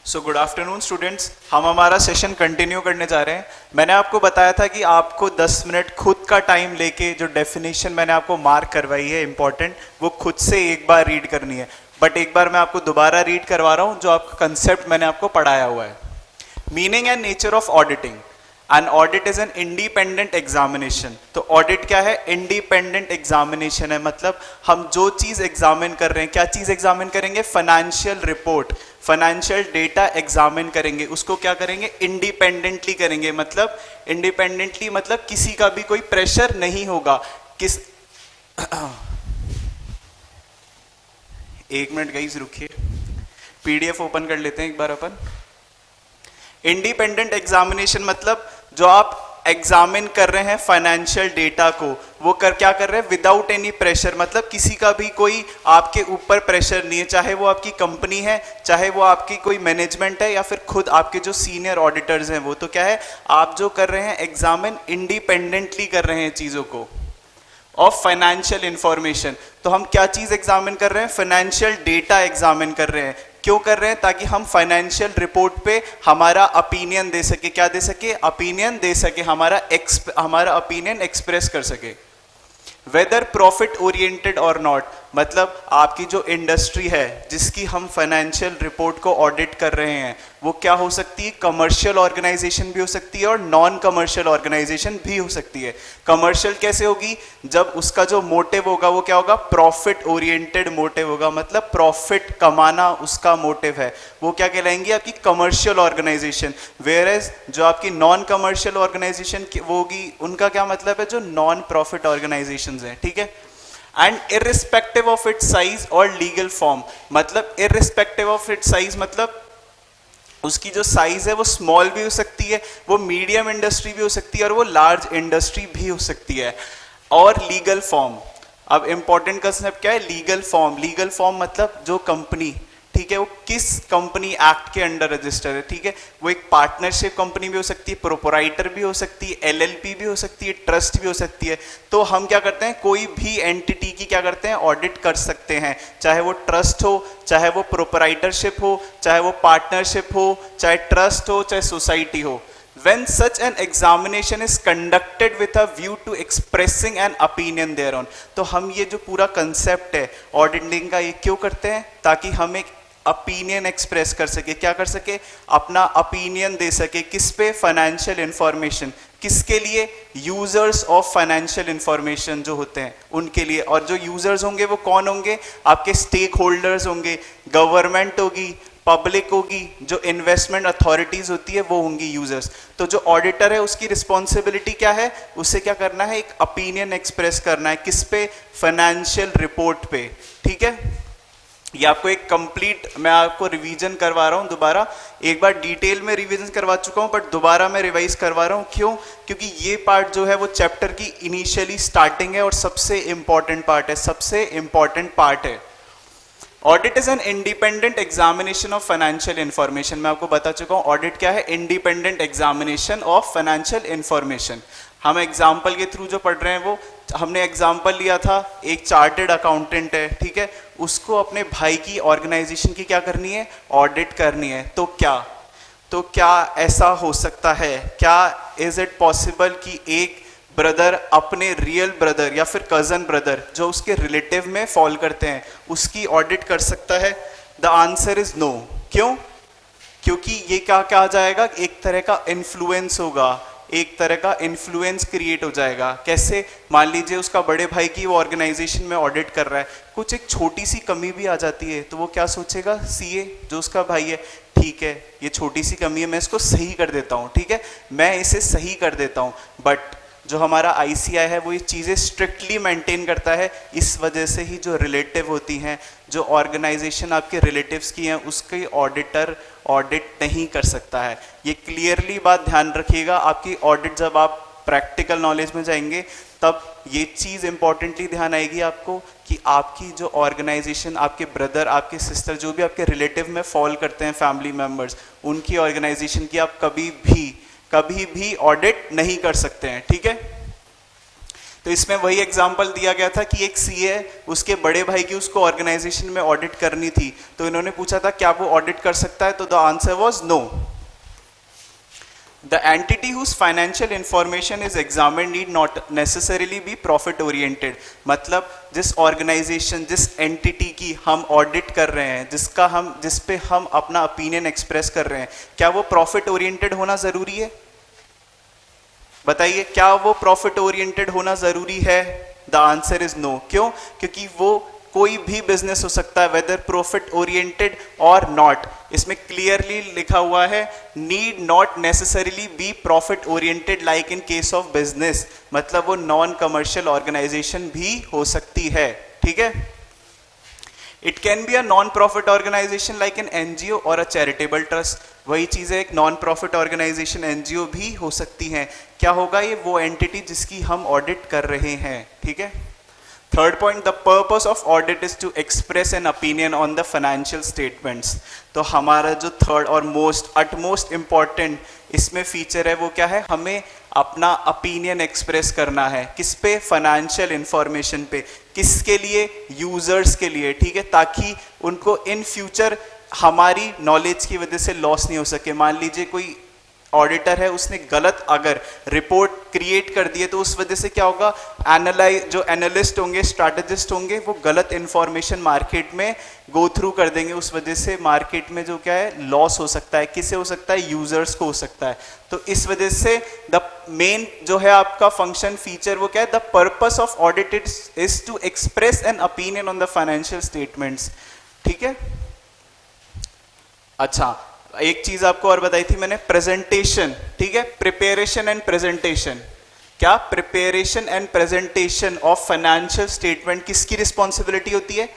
So good afternoon students, हम हमारा session continue करने जा रहे हैं। मैंने आपको बताया था कि आपको 10 मिनट खुद का टाइम लेके जो डेफिनेशन मैंने आपको मार्क करवाई है इंपॉर्टेंट, वो खुद से एक बार रीड करनी है। बट एक बार मैं आपको दोबारा रीड करवा रहा हूँ जो आपका कंसेप्ट मैंने आपको पढ़ाया हुआ है। Meaning and nature of auditing. N audit is an independent examination. तो ऑडिट क्या है? इंडिपेंडेंट एग्जामिनेशन है। मतलब हम जो चीज एग्जामिन कर रहे हैं, क्या चीज एग्जामिन करेंगे? Financial report, financial data examine करेंगे। उसको क्या करेंगे? इंडिपेंडेंटली करेंगे। मतलब इंडिपेंडेंटली मतलब किसी का भी कोई प्रेशर नहीं होगा। किस एक मिनट गाइस रुकिए, पीडीएफ ओपन कर लेते हैं एक बार अपन। इंडिपेंडेंट एग्जामिनेशन मतलब जो आप एग्जामिन कर रहे हैं फाइनेंशियल डेटा को, वो क्या कर रहे हैं? Without any pressure. मतलब किसी का भी कोई आपके ऊपर प्रेशर नहीं है, चाहे वो आपकी कंपनी है, चाहे वो आपकी कोई मैनेजमेंट है, या फिर खुद आपके जो सीनियर ऑडिटर्स हैं। वो तो क्या है, आप जो कर रहे हैं एग्जामिन इंडिपेंडेंटली कर रहे हैं चीजों को ऑफ फाइनेंशियल इंफॉर्मेशन। तो हम क्या चीज एग्जामिन कर रहे हैं? फाइनेंशियल डेटा एग्जामिन कर रहे हैं। क्यों कर रहे हैं? ताकि हम फाइनेंशियल रिपोर्ट पे हमारा ओपिनियन दे सके। क्या दे सके? ओपिनियन दे सके, हमारा ओपिनियन एक्सप्रेस कर सके। वेदर प्रॉफिट ओरिएंटेड और नॉट, मतलब आपकी जो इंडस्ट्री है जिसकी हम फाइनेंशियल रिपोर्ट को ऑडिट कर रहे हैं, वो क्या हो सकती है? कमर्शियल ऑर्गेनाइजेशन भी हो सकती है और नॉन कमर्शियल ऑर्गेनाइजेशन भी हो सकती है। कमर्शियल कैसे होगी? जब उसका जो मोटिव होगा वो क्या होगा? प्रॉफिट ओरिएंटेड मोटिव होगा। मतलब प्रॉफिट कमाना उसका मोटिव है, वो क्या कहलाएंगी? आपकी कमर्शियल ऑर्गेनाइजेशन। वेयर एज जो आपकी नॉन कमर्शियल ऑर्गेनाइजेशन वो होगी, उनका क्या मतलब है? जो नॉन प्रॉफिट ऑर्गेनाइजेशन है, ठीक है। And irrespective of its size और लीगल फॉर्म, मतलब इररिस्पेक्टिव ऑफ इट्स साइज मतलब उसकी जो साइज है वो स्मॉल भी हो सकती है, वो मीडियम इंडस्ट्री भी हो सकती है और वो लार्ज इंडस्ट्री भी हो सकती है। और लीगल फॉर्म, अब इंपॉर्टेंट कंसेप्ट क्या है? Legal form. लीगल फॉर्म मतलब जो कंपनी, ठीक है, वो किस कंपनी एक्ट के अंडर रजिस्टर है, ठीक है। वो एक पार्टनरशिप कंपनी भी हो सकती है, प्रोपराइटर भी हो सकती है, एलएलपी भी हो सकती है, ट्रस्ट भी हो सकती है। तो हम क्या करते हैं? कोई भी एंटिटी की क्या करते हैं? ऑडिट कर सकते हैं, चाहे वो ट्रस्ट हो, चाहे वो प्रोपराइटरशिप हो, चाहे वो पार्टनरशिप हो, चाहे ट्रस्ट हो, चाहे सोसाइटी हो। When such an examination is conducted with a view to expressing an opinion thereon, तो हम ये जो पूरा कंसेप्ट है ऑडिटिंग का, ये क्यों करते हैं? ताकि हम एक ओपिनियन एक्सप्रेस कर सके। क्या कर सके? अपना ओपिनियन दे सके। किस पे? Financial information. किसके लिए? यूजर्स ऑफ फाइनेंशियल इंफॉर्मेशन जो होते हैं उनके लिए। और जो यूजर्स होंगे वो कौन होंगे? आपके स्टेक होल्डर्स होंगे, गवर्नमेंट होगी, पब्लिक होगी, जो इन्वेस्टमेंट अथॉरिटीज होती है वो होंगी यूजर्स। तो जो ऑडिटर है उसकी रिस्पॉन्सिबिलिटी क्या है? उसे क्या करना है? एक ओपिनियन एक्सप्रेस करना है। किस पे? फाइनेंशियल रिपोर्ट पे, ठीक है। ये आपको एक कंप्लीट मैं आपको रिवीजन करवा रहा हूं दोबारा। एक बार डिटेल में रिवीजन करवा चुका हूं, बट दोबारा मैं रिवाइज करवा रहा हूं। क्यों? क्योंकि ये पार्ट जो है वो चैप्टर की इनिशियली स्टार्टिंग है और सबसे इंपॉर्टेंट पार्ट है, सबसे इंपॉर्टेंट पार्ट है। Audit is an independent examination of financial information. मैं आपको बता चुका हूं ऑडिट क्या है? Independent examination of financial information. हम एग्जाम्पल के थ्रू जो पढ़ रहे हैं वो हमने एग्जाम्पल लिया था, एक चार्टेड अकाउंटेंट है, ठीक है, उसको अपने भाई की ऑर्गेनाइजेशन की क्या करनी है? ऑडिट करनी है। तो क्या ऐसा हो सकता है? क्या इज इट पॉसिबल कि एक ब्रदर अपने रियल ब्रदर या फिर कजन ब्रदर जो उसके रिलेटिव में फॉल करते हैं उसकी ऑडिट कर सकता है? The answer is no. क्यों? क्योंकि ये क्या कहा जाएगा? एक तरह का इन्फ्लुएंस होगा, एक तरह का इन्फ्लुएंस क्रिएट हो जाएगा। कैसे? मान लीजिए उसका बड़े भाई की वो ऑर्गेनाइजेशन में ऑडिट कर रहा है, कुछ एक छोटी सी कमी भी आ जाती है तो वो क्या सोचेगा? सीए जो उसका भाई है, ठीक है ये छोटी सी कमी है, मैं इसको सही कर देता हूँ, ठीक है, मैं इसे सही कर देता हूँ। बट जो हमारा आईसीआई है वो ये चीज़ें स्ट्रिक्टली मेंटेन करता है। इस वजह से ही जो रिलेटिव होती हैं, जो ऑर्गेनाइजेशन आपके रिलेटिव्स की हैं, उसके ऑडिटर ऑडिट नहीं कर सकता है। ये क्लियरली बात ध्यान रखिएगा। आपकी ऑडिट जब आप प्रैक्टिकल नॉलेज में जाएंगे तब ये चीज़ इंपॉर्टेंटली ध्यान आएगी आपको कि आपकी जो ऑर्गेनाइजेशन, आपके ब्रदर, आपके सिस्टर, जो भी आपके रिलेटिव में फॉल करते हैं, फैमिली मेम्बर्स, उनकी ऑर्गेनाइजेशन की आप कभी भी ऑडिट नहीं कर सकते हैं, ठीक है। तो इसमें वही एग्जांपल दिया गया था कि एक सीए है, उसके बड़े भाई की उसको ऑर्गेनाइजेशन में ऑडिट करनी थी, तो इन्होंने पूछा था क्या वो ऑडिट कर सकता है, तो the answer was no. The entity whose financial information is examined need not necessarily be profit oriented। मतलब जिस ऑर्गेनाइजेशन, जिस एंटिटी की हम ऑडिट कर रहे हैं, जिस पे हम अपना ओपिनियन एक्सप्रेस कर रहे हैं, क्या वो प्रॉफिट ओरिएंटेड होना जरूरी है? बताइए, क्या वो प्रॉफिट ओरिएंटेड होना जरूरी है? The answer is no. क्यों? क्योंकि वो कोई भी बिजनेस हो सकता है, वेदर प्रॉफिट ओरिएंटेड और नॉट। इसमें क्लियरली लिखा हुआ है, need not necessarily be profit oriented like in case of business. मतलब वो नॉन कमर्शियल ऑर्गेनाइजेशन भी हो सकती है, ठीक है। It can be a non profit organisation like an NGO और अ चैरिटेबल ट्रस्ट। वही चीज है, एक नॉन प्रॉफिट ऑर्गेनाइजेशन एनजीओ भी हो सकती है। क्या होगा? ये वो एंटिटी जिसकी हम ऑडिट कर रहे हैं, ठीक है। Third point, the purpose of audit is to express an opinion on the financial statements. तो हमारा जो थर्ड और अटमोस्ट इंपॉर्टेंट इसमें फीचर है वो क्या है? हमें अपना ओपिनियन एक्सप्रेस करना है। किस पे? फाइनेंशियल इंफॉर्मेशन पे। किसके लिए? यूजर्स के लिए, ठीक है, ताकि उनको इन फ्यूचर हमारी नॉलेज की वजह से लॉस नहीं हो सके। मान लीजिए कोई ऑडिटर है, उसने गलत अगर रिपोर्ट क्रिएट कर दी है, तो उस वजह से क्या होगा? जो एनालिस्ट होंगे, स्ट्रैटेजिस्ट होंगे, वो गलत इंफॉर्मेशन मार्केट में गो थ्रू कर देंगे। उस वजह से मार्केट में जो क्या है, लॉस हो सकता है। किसे हो सकता है? यूजर्स को हो सकता है। तो इस वजह से द मेन जो है आपका फंक्शन फीचर वो क्या है? The purpose of audit is to express an opinion on the financial statements, ठीक है। अच्छा, एक चीज आपको और बताई थी मैंने, प्रेजेंटेशन, ठीक है, प्रिपरेशन एंड प्रेजेंटेशन। क्या? Preparation and presentation of financial statement किसकी रिस्पॉन्सिबिलिटी होती है?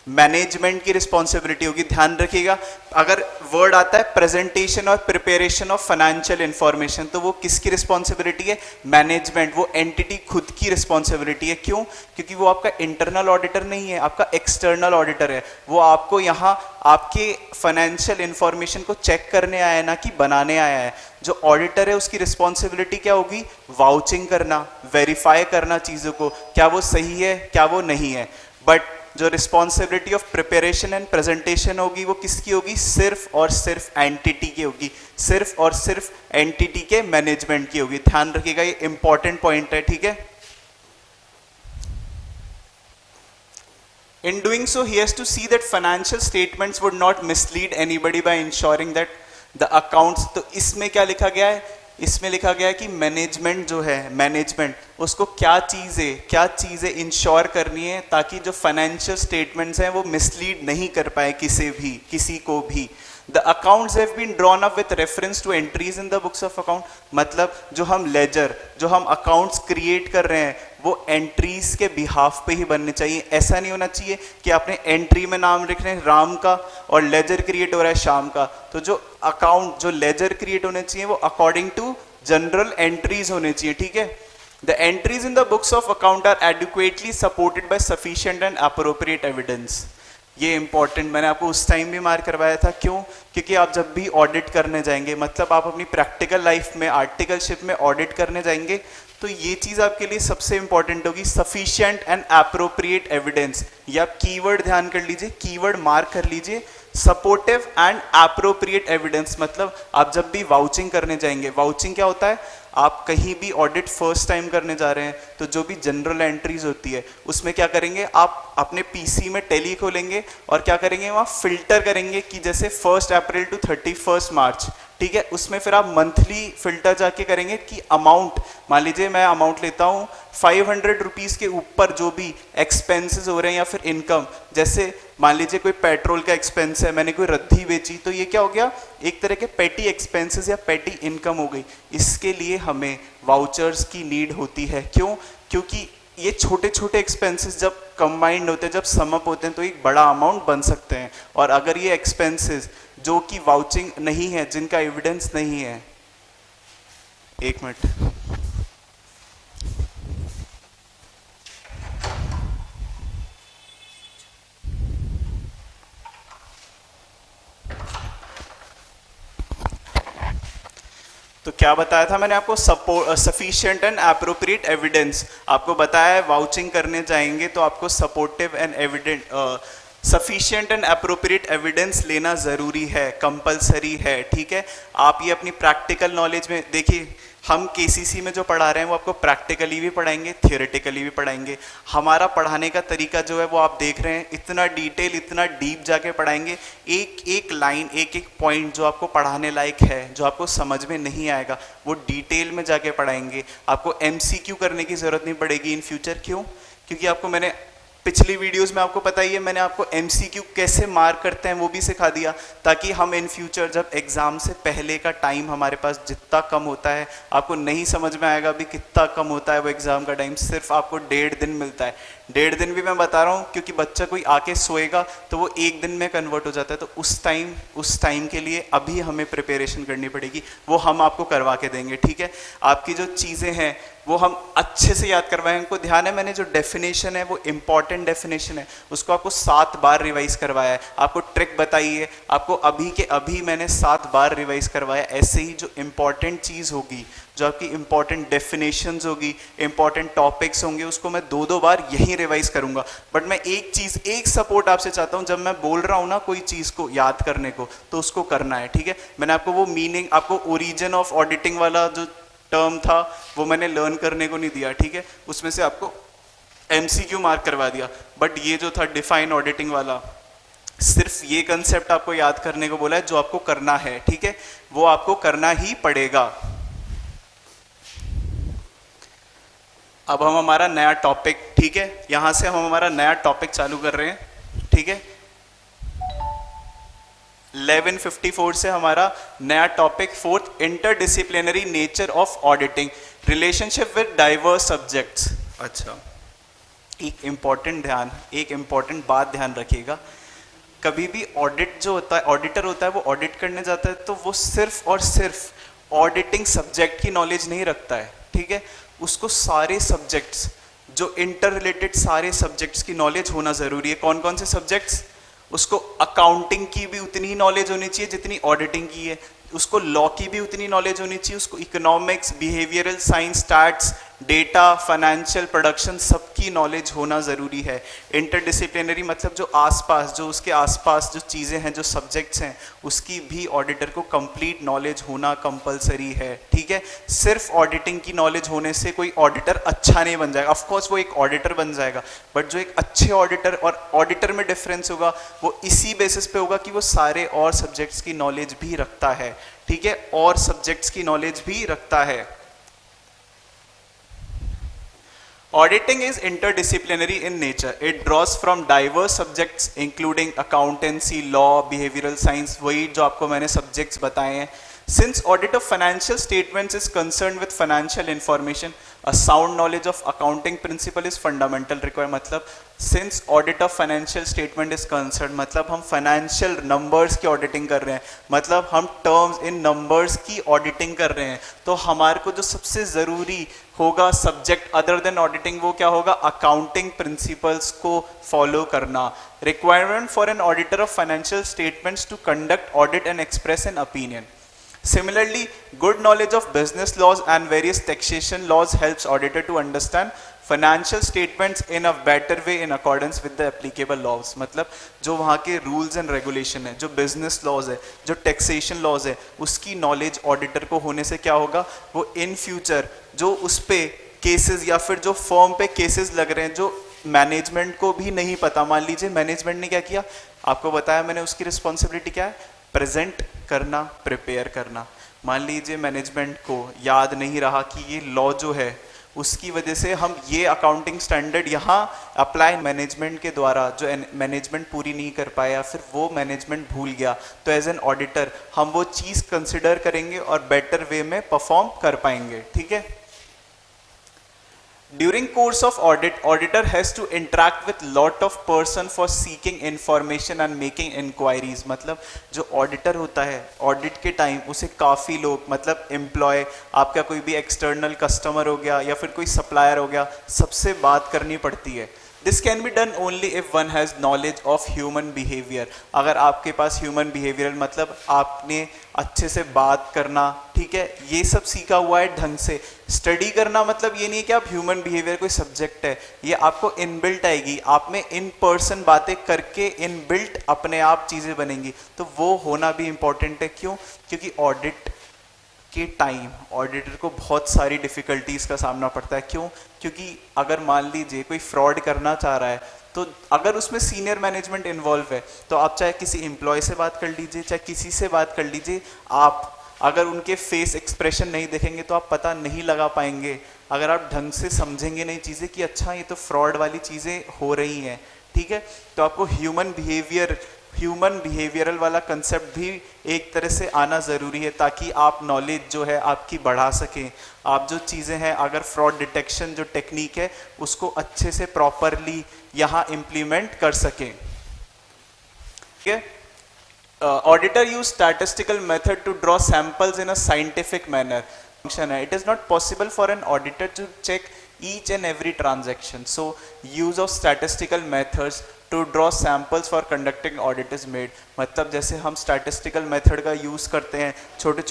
मैनेजमेंट की रिस्पॉन्सिबिलिटी होगी। ध्यान रखिएगा, अगर वर्ड आता है प्रेजेंटेशन और प्रिपरेशन ऑफ फाइनेंशियल इंफॉर्मेशन, तो वो किसकी रिस्पॉन्सिबिलिटी है? मैनेजमेंट, वो एंटिटी खुद की रिस्पॉन्सिबिलिटी है। क्यों? क्योंकि वो आपका इंटरनल ऑडिटर नहीं है, आपका एक्सटर्नल ऑडिटर है। वो आपको यहाँ आपके फाइनेंशियल इंफॉर्मेशन को चेक करने आया है, ना कि बनाने आया है। जो ऑडिटर है उसकी रिस्पॉन्सिबिलिटी क्या होगी? वाउचिंग करना, वेरीफाई करना चीजों को, क्या वो सही है, क्या वो नहीं है। बट जो responsibility of preparation and presentation होगी वो किसकी होगी? सिर्फ और सिर्फ एंटिटी की होगी, सिर्फ और सिर्फ एंटिटी के मैनेजमेंट की होगी। ध्यान रखिएगा, ये इंपॉर्टेंट पॉइंट है, ठीक है। In doing so, he has to see that financial statements would not mislead anybody by ensuring that the accounts। तो इसमें क्या लिखा गया है? इसमें लिखा गया है कि मैनेजमेंट जो है, मैनेजमेंट उसको क्या चीजें इंश्योर करनी है ताकि जो फाइनेंशियल स्टेटमेंट्स हैं वो मिसलीड नहीं कर पाए किसी को भी। The accounts have been drawn up with reference to entries in the books of account। मतलब जो हम लेजर, जो हम अकाउंट्स क्रिएट कर रहे हैं, वो एंट्रीज के बिहाफ पे ही बनने चाहिए। ऐसा नहीं होना चाहिए कि आपने एंट्री में नाम लिख रहे हैं राम का और लेजर क्रिएट हो रहा है श्याम का। तो जो अकाउंट, जो लेजर क्रिएट होने चाहिए वो अकॉर्डिंग टू जनरल एंट्रीज होने चाहिए, ठीक है। The entries in the books of account are adequately supported by sufficient and appropriate evidence। ये इंपॉर्टेंट मैंने आपको उस टाइम भी मार्क करवाया था। क्यों? क्योंकि आप जब भी ऑडिट करने जाएंगे, मतलब आप अपनी प्रैक्टिकल लाइफ में आर्टिकलशिप में ऑडिट करने जाएंगे, तो ये चीज आपके लिए सबसे इंपॉर्टेंट होगी, सफिशिएंट एंड एप्रोप्रिएट एविडेंस। ये आप कीवर्ड ध्यान कर लीजिए, कीवर्ड मार्क कर लीजिए, सपोर्टिव एंड एप्रोप्रिएट एविडेंस। मतलब आप जब भी वाउचिंग करने जाएंगे, वाउचिंग क्या होता है? आप कहीं भी ऑडिट फर्स्ट टाइम करने जा रहे हैं तो जो भी जनरल एंट्रीज होती है उसमें क्या करेंगे? आप अपने पीसी में टैली खोलेंगे और क्या करेंगे? वहाँ फिल्टर करेंगे कि जैसे 1 अप्रैल टू 31 मार्च, ठीक है। उसमें फिर आप मंथली फिल्टर जाके करेंगे कि अमाउंट, मान लीजिए मैं अमाउंट लेता हूँ 500 रुपीज़ के ऊपर जो भी एक्सपेंसेस हो रहे हैं या फिर इनकम, जैसे मान लीजिए कोई पेट्रोल का एक्सपेंस है, मैंने कोई रद्दी बेची, तो ये क्या हो गया? एक तरह के पेटी एक्सपेंसेस या पेटी इनकम हो गई। इसके लिए हमें वाउचर्स की नीड होती है। क्यों? क्योंकि ये छोटे छोटे एक्सपेंसेस जब कंबाइंड होते हैं, जब समअप होते हैं, तो एक बड़ा अमाउंट बन सकते हैं। और अगर ये एक्सपेंसेस जो कि वाउचिंग नहीं है, जिनका एविडेंस नहीं है, एक मिनट, तो क्या बताया था मैंने आपको, सफिशिएंट एंड एप्रोप्रिएट एविडेंस, आपको बताया है वाउचिंग करने जाएंगे तो आपको supportive and evident sufficient and appropriate evidence लेना ज़रूरी है, कंपलसरी है, ठीक है। आप ये अपनी प्रैक्टिकल नॉलेज में देखिए, हम केसीसी में जो पढ़ा रहे हैं वो आपको प्रैक्टिकली भी पढ़ाएंगे, थियोरेटिकली भी पढ़ाएंगे। हमारा पढ़ाने का तरीका जो है वो आप देख रहे हैं, इतना डिटेल, इतना डीप जाके पढ़ाएंगे, एक एक लाइन, एक एक पॉइंट जो आपको पढ़ाने लायक है, जो आपको समझ में नहीं आएगा, वो डिटेल में जाके पढ़ाएंगे। आपको एमसीक्यू करने की ज़रूरत नहीं पड़ेगी इन फ्यूचर। क्यों? क्योंकि आपको मैंने पिछली वीडियोस में आपको पता ही है, मैंने आपको एमसीक्यू कैसे मार्क करते हैं वो भी सिखा दिया, ताकि हम इन फ्यूचर जब एग्जाम से पहले का टाइम हमारे पास जितना कम होता है, आपको नहीं समझ में आएगा अभी कितना कम होता है वो एग्जाम का टाइम, सिर्फ आपको 1.5 दिन मिलता है। 1.5 दिन भी मैं बता रहा हूँ क्योंकि बच्चा कोई आके सोएगा तो वो 1 दिन में कन्वर्ट हो जाता है, तो उस टाइम के लिए अभी हमें प्रिपरेशन करनी पड़ेगी, वो हम आपको करवा के देंगे, ठीक है। आपकी जो चीज़ें हैं वो हम अच्छे से याद करवाएंगे। हमको ध्यान है, मैंने जो डेफिनेशन है वो इंपॉर्टेंट डेफिनेशन है, उसको आपको 7 बार रिवाइज करवाया है। आपको ट्रिक बताई है, आपको अभी के अभी मैंने 7 बार रिवाइज करवाया। ऐसे ही जो इंपॉर्टेंट चीज़ होगी, जो आपकी इंपॉर्टेंट डेफिनेशंस होगी, इंपॉर्टेंट टॉपिक्स होंगे, उसको मैं 2-2 बार यहीं रिवाइज करूंगा। बट मैं एक चीज़, एक सपोर्ट आपसे चाहता हूं, जब मैं बोल रहा हूं ना कोई चीज़ को याद करने को, तो उसको करना है, ठीक है। मैंने आपको वो मीनिंग, आपको ओरिजिन ऑफ ऑडिटिंग वाला जो टर्म था वो मैंने लर्न करने को नहीं दिया, ठीक है। उसमें से आपको एमसीक्यू मार्क करवा दिया, बट ये जो था डिफाइन ऑडिटिंग वाला, सिर्फ ये कंसेप्ट आपको याद करने को बोला है, जो आपको करना है, ठीक है, वो आपको करना ही पड़ेगा। अब हम हमारा नया टॉपिक, ठीक है, यहां से हम हमारा नया टॉपिक चालू कर रहे हैं, ठीक है। 1154 से हमारा नया topic 4th, interdisciplinary nature of auditing, relationship with diverse subjects. अच्छा, एक इंपॉर्टेंट बात ध्यान रखिएगा, कभी भी ऑडिट जो होता है, ऑडिटर होता है, वो ऑडिट करने जाता है तो वो सिर्फ और सिर्फ ऑडिटिंग सब्जेक्ट की नॉलेज नहीं रखता है, ठीक है। उसको सारे सब्जेक्ट्स, जो इंटर रिलेटेड सारे सब्जेक्ट्स की नॉलेज होना जरूरी है। कौन कौन से सब्जेक्ट्स? उसको अकाउंटिंग की भी उतनी ही नॉलेज होनी चाहिए जितनी ऑडिटिंग की है, उसको लॉ की भी उतनी नॉलेज होनी चाहिए, उसको economics, behavioural science, stats, data, financial, production, सबकी नॉलेज होना ज़रूरी है। इंटरडिसिप्लिनरी मतलब जो आसपास, जो उसके आसपास जो चीज़ें हैं, जो सब्जेक्ट्स हैं, उसकी भी ऑडिटर को कंप्लीट नॉलेज होना कंपलसरी है, ठीक है। सिर्फ ऑडिटिंग की नॉलेज होने से कोई ऑडिटर अच्छा नहीं बन जाएगा। ऑफकोर्स वो एक ऑडिटर बन जाएगा, बट जो एक अच्छे ऑडिटर और ऑडिटर में डिफरेंस होगा वो इसी बेसिस पे होगा कि वो सारे और सब्जेक्ट्स की नॉलेज भी रखता है, ठीक है, और सब्जेक्ट्स की नॉलेज भी रखता है। Auditing is interdisciplinary in nature. It draws from diverse subjects including accountancy, law, behavioral science, वही जो आपको मैंने subjects बताए हैं। Since audit of financial statements is concerned with financial information, a sound knowledge of accounting principle is fundamental required। मतलब since audit of financial statement is concerned, मतलब हम financial numbers की auditing कर रहे हैं, मतलब हम terms in numbers की auditing कर रहे हैं, तो हमारे को जो सबसे ज़रूरी होगा सब्जेक्ट अदर देन ऑडिटिंग, वो क्या होगा? अकाउंटिंग प्रिंसिपल्स को फॉलो करना। Requirement for an auditor of financial statements to conduct audit and express an opinion. Similarly, good knowledge of business laws and various taxation laws helps auditor to understand financial statements in a better way in accordance with the applicable laws। मतलब जो वहाँ के rules and regulation है, जो business laws है, जो taxation laws है, उसकी knowledge auditor को होने से क्या होगा? वो in future जो उस पे cases या फिर जो firm पे cases लग रहे हैं, जो मैनेजमेंट को भी नहीं पता, मान लीजिए मैनेजमेंट ने क्या किया, आपको बताया मैंने, उसकी रिस्पॉन्सिबिलिटी क्या है? प्रेजेंट करना, प्रिपेयर करना। मान लीजिए मैनेजमेंट को याद नहीं रहा कि ये लॉ जो है, उसकी वजह से हम ये अकाउंटिंग स्टैंडर्ड यहाँ अप्लाई मैनेजमेंट के द्वारा जो मैनेजमेंट पूरी नहीं कर पाया, फिर वो मैनेजमेंट भूल गया, तो एज एन ऑडिटर हम वो चीज़ कंसिडर करेंगे और बेटर वे में परफॉर्म कर पाएंगे, ठीक है। During course of audit, auditor has to interact with lot of person for seeking information and making inquiries। मतलब जो ऑडिटर होता है, ऑडिट के टाइम उसे काफ़ी लोग, मतलब एम्प्लॉय, आपका कोई भी एक्सटर्नल कस्टमर हो गया या फिर कोई सप्लायर हो गया, सबसे बात करनी पड़ती है। This can be done only if one has knowledge of human behaviour. अगर आपके पास ह्यूमन बिहेवियर मतलब आपने अच्छे से बात करना, ठीक है, ये सब सीखा हुआ है ढंग से। स्टडी करना मतलब ये नहीं है कि आप ह्यूमन बिहेवियर कोई सब्जेक्ट है, ये आपको इनबिल्ट आएगी, आप में इन पर्सन बातें करके इनबिल्ट अपने आप चीज़ें बनेंगी, तो वो होना भी इंपॉर्टेंट है। क्यों? क्योंकि ऑडिट के टाइम ऑडिटर को बहुत सारी डिफ़िकल्टीज़ का सामना पड़ता है। क्यों? क्योंकि अगर मान लीजिए कोई फ्रॉड करना चाह रहा है, तो अगर उसमें सीनियर मैनेजमेंट इन्वॉल्व है, तो आप चाहे किसी एम्प्लॉय से बात कर लीजिए, चाहे किसी से बात कर लीजिए, आप अगर उनके फेस एक्सप्रेशन नहीं देखेंगे तो आप पता नहीं लगा पाएंगे। अगर आप ढंग से समझेंगे नहीं चीज़ें कि अच्छा ये तो फ्रॉड वाली चीज़ें हो रही हैं, ठीक है, तो आपको ह्यूमन बिहेवियरल वाला कंसेप्ट भी एक तरह से आना ज़रूरी है, ताकि आप नॉलेज जो है आपकी बढ़ा सकें। आप जो चीज़ें हैं, अगर फ्रॉड डिटेक्शन जो टेक्निक है उसको अच्छे से प्रॉपरली यहाँ इम्प्लीमेंट कर सकें, ठीक है। Auditor use statistical method to draw samples in a scientific manner. Function है, it is not possible for an auditor to check each and every transaction, so use of statistical methods to draw samples for conducting audit is made। मतलब जैसे हम statistical method का use करते हैं, छोटे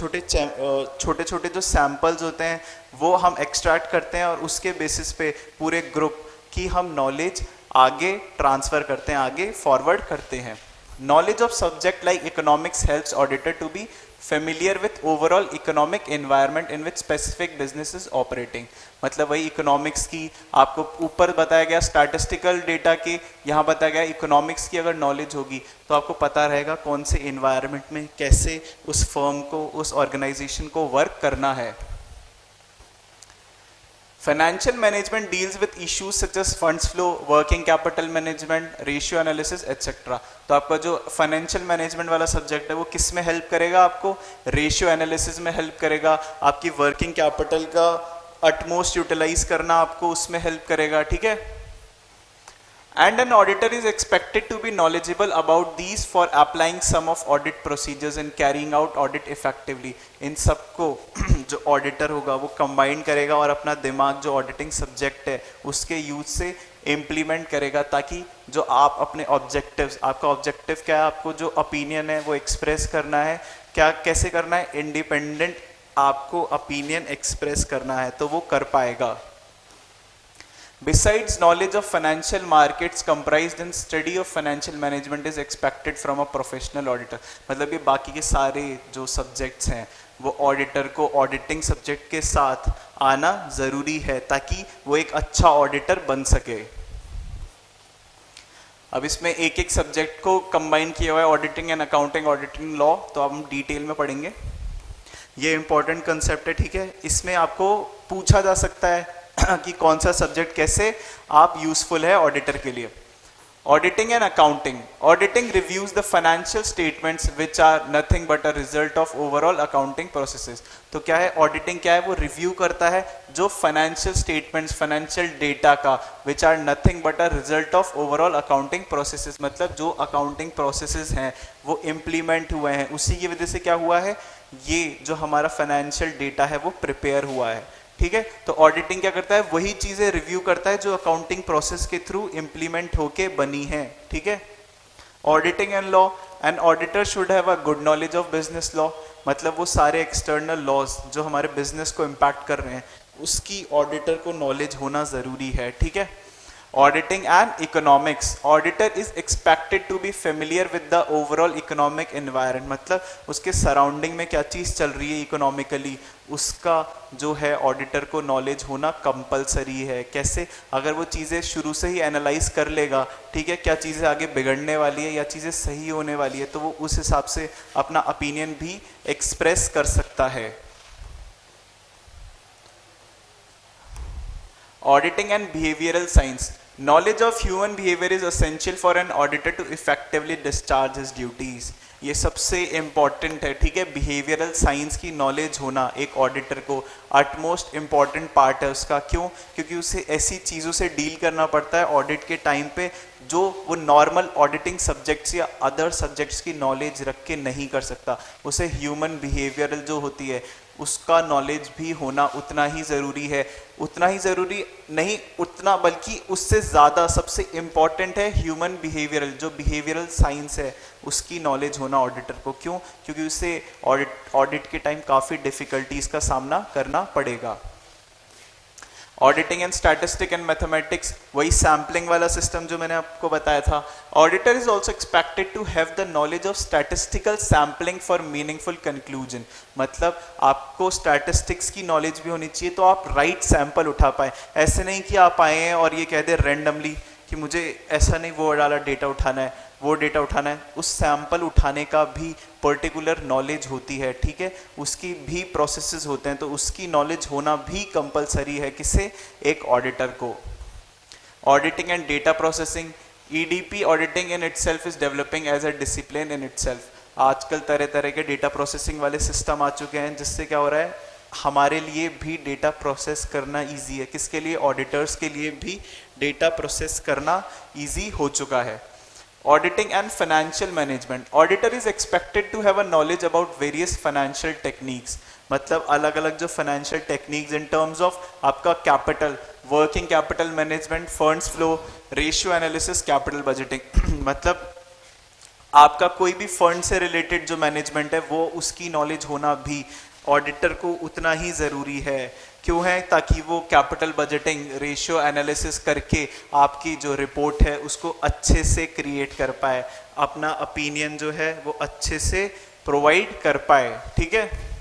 छोटे जो samples होते हैं वो हम extract करते हैं और उसके basis पे पूरे group की हम knowledge आगे transfer करते हैं, आगे forward करते हैं। Knowledge of subject like economics helps auditor to be familiar with overall economic environment in which specific business is operating। मतलब वही इकोनॉमिक्स की आपको ऊपर बताया गया स्टैटिस्टिकल डेटा के, यहाँ बताया गया इकोनॉमिक्स की अगर नॉलेज होगी तो आपको पता रहेगा कौन से इन्वायरमेंट में कैसे उस फर्म को, उस ऑर्गेनाइजेशन को वर्क करना है। Financial management deals with issues such as funds flow, working capital management, ratio analysis, etc। तो आपका जो फाइनेंशियल मैनेजमेंट वाला सब्जेक्ट है वो किस में हेल्प करेगा? आपको रेशियो एनालिसिस में हेल्प करेगा, आपकी वर्किंग कैपिटल का अटमोस्ट यूटिलाइज करना आपको उसमें हेल्प करेगा, ठीक है। And an auditor is expected to be knowledgeable about these for applying some of audit procedures and carrying out audit effectively। इन सबको जो ऑडिटर होगा वो कंबाइन करेगा और अपना दिमाग जो ऑडिटिंग सब्जेक्ट है उसके यूज से इम्प्लीमेंट करेगा, ताकि जो आप अपने ऑब्जेक्टिव्स, आपका ऑब्जेक्टिव क्या है, आपको जो ओपिनियन है वो एक्सप्रेस करना है, क्या कैसे करना है, इंडिपेंडेंट आपको ओपिनियन एक्सप्रेस करना है तो वो कर पाएगा। Besides, knowledge of financial markets comprised in study of financial management is expected from a professional auditor। मतलब ये बाकी के सारे जो सब्जेक्ट्स हैं वो ऑडिटर को ऑडिटिंग सब्जेक्ट के साथ आना ज़रूरी है ताकि वो एक अच्छा ऑडिटर बन सके। अब इसमें एक एक सब्जेक्ट को कंबाइन किया हुआ है, auditing and accounting, auditing law, तो अब हम डिटेल में पढ़ेंगे। ये इंपॉर्टेंट कंसेप्ट है, ठीक है। इसमें आपको पूछा जा सकता है कि कौन सा सब्जेक्ट कैसे आप यूजफुल है ऑडिटर के लिए। Auditing and accounting. Auditing reviews the financial statements which are nothing but a result of overall accounting processes. तो क्या है ऑडिटिंग? क्या है? वो रिव्यू करता है जो फाइनेंशियल स्टेटमेंट्स, फाइनेंशियल डेटा का, which are nothing but a result of overall accounting processes. मतलब जो अकाउंटिंग प्रोसेसेस हैं वो इम्प्लीमेंट हुए हैं, उसी की वजह से क्या हुआ है, ये जो हमारा फाइनेंशियल डेटा है वो प्रिपेयर हुआ है, ठीक है। तो ऑडिटिंग क्या करता है? वही चीजें रिव्यू करता है जो अकाउंटिंग प्रोसेस के थ्रू इंप्लीमेंट होके बनी है, ठीक है। Auditing and law. An auditor should have a good knowledge of business law. मतलब वो सारे एक्सटर्नल लॉज जो हमारे बिजनेस को इम्पैक्ट कर रहे हैं उसकी ऑडिटर को नॉलेज होना जरूरी है, ठीक है। Auditing and economics. Auditor is expected to be familiar with the overall economic environment। मतलब उसके सराउंडिंग में क्या चीज़ चल रही है इकोनॉमिकली, उसका जो है ऑडिटर को नॉलेज होना कंपलसरी है। कैसे? अगर वो चीज़ें शुरू से ही एनालाइज कर लेगा, ठीक है, क्या चीज़ें आगे बिगड़ने वाली है या चीज़ें सही होने वाली है, तो वो उस हिसाब से अपना ओपिनियन भी एक्सप्रेस कर सकता है। Auditing and behavioral science. Knowledge of human behavior is essential for an auditor to effectively discharge his duties। ये सबसे इम्पॉर्टेंट है, ठीक है। बिहेवियरल साइंस की नॉलेज होना एक ऑडिटर को अटमोस्ट इम्पॉर्टेंट पार्ट है उसका। क्यों? क्योंकि उसे ऐसी चीज़ों से डील करना पड़ता है ऑडिट के टाइम पे जो वो नॉर्मल ऑडिटिंग सब्जेक्ट्स या अदर सब्जेक्ट्स की नॉलेज रख के नहीं कर सकता। उसे ह्यूमन बिहेवियरल जो होती है उसका नॉलेज भी होना उतना ही ज़रूरी है, उतना ही ज़रूरी नहीं उतना बल्कि उससे ज़्यादा सबसे इम्पॉर्टेंट है ह्यूमन बिहेवियरल, जो बिहेवियरल साइंस है उसकी नॉलेज होना ऑडिटर को। क्यों? क्योंकि उसे ऑडिट के टाइम काफ़ी डिफ़िकल्टीज़ का सामना करना पड़ेगा। Auditing and statistic and mathematics, वही सैम्पलिंग वाला सिस्टम जो मैंने आपको बताया था। Auditor is also expected to have the knowledge of statistical sampling for meaningful conclusion, मतलब आपको स्टैटिस्टिक्स की नॉलेज भी होनी चाहिए तो आप राइट सैंपल उठा पाए। ऐसे नहीं कि आप आए हैं और ये कह दे रैंडमली कि मुझे ऐसा नहीं वो वाला डेटा उठाना है, वो डेटा उठाना है। उस सैंपल उठाने का भी पर्टिकुलर नॉलेज होती है, ठीक है, उसकी भी प्रोसेसेस होते हैं, तो उसकी नॉलेज होना भी कंपलसरी है किसे? एक ऑडिटर को। Auditing and data processing, EDP auditing in itself is developing as a discipline in itself. आजकल तरह तरह के डेटा प्रोसेसिंग वाले सिस्टम आ चुके हैं जिससे क्या हो रहा है, हमारे लिए भी डेटा प्रोसेस करना इजी है। किसके लिए? ऑडिटर्स के लिए भी डेटा प्रोसेस करना इजी हो चुका है। Auditing and financial management, auditor is expected to have a knowledge about various financial techniques, मतलब अलग अलग जो financial techniques in terms of आपका capital, working capital management, funds flow, ratio analysis, capital budgeting मतलब आपका कोई भी फंड से रिलेटेड जो मैनेजमेंट है वो उसकी नॉलेज होना भी ऑडिटर को उतना ही ज़रूरी है। क्यों है? ताकि वो कैपिटल बजटिंग, रेशियो एनालिसिस करके आपकी जो रिपोर्ट है उसको अच्छे से क्रिएट कर पाए, अपना ओपिनियन जो है वो अच्छे से प्रोवाइड कर पाए, ठीक है।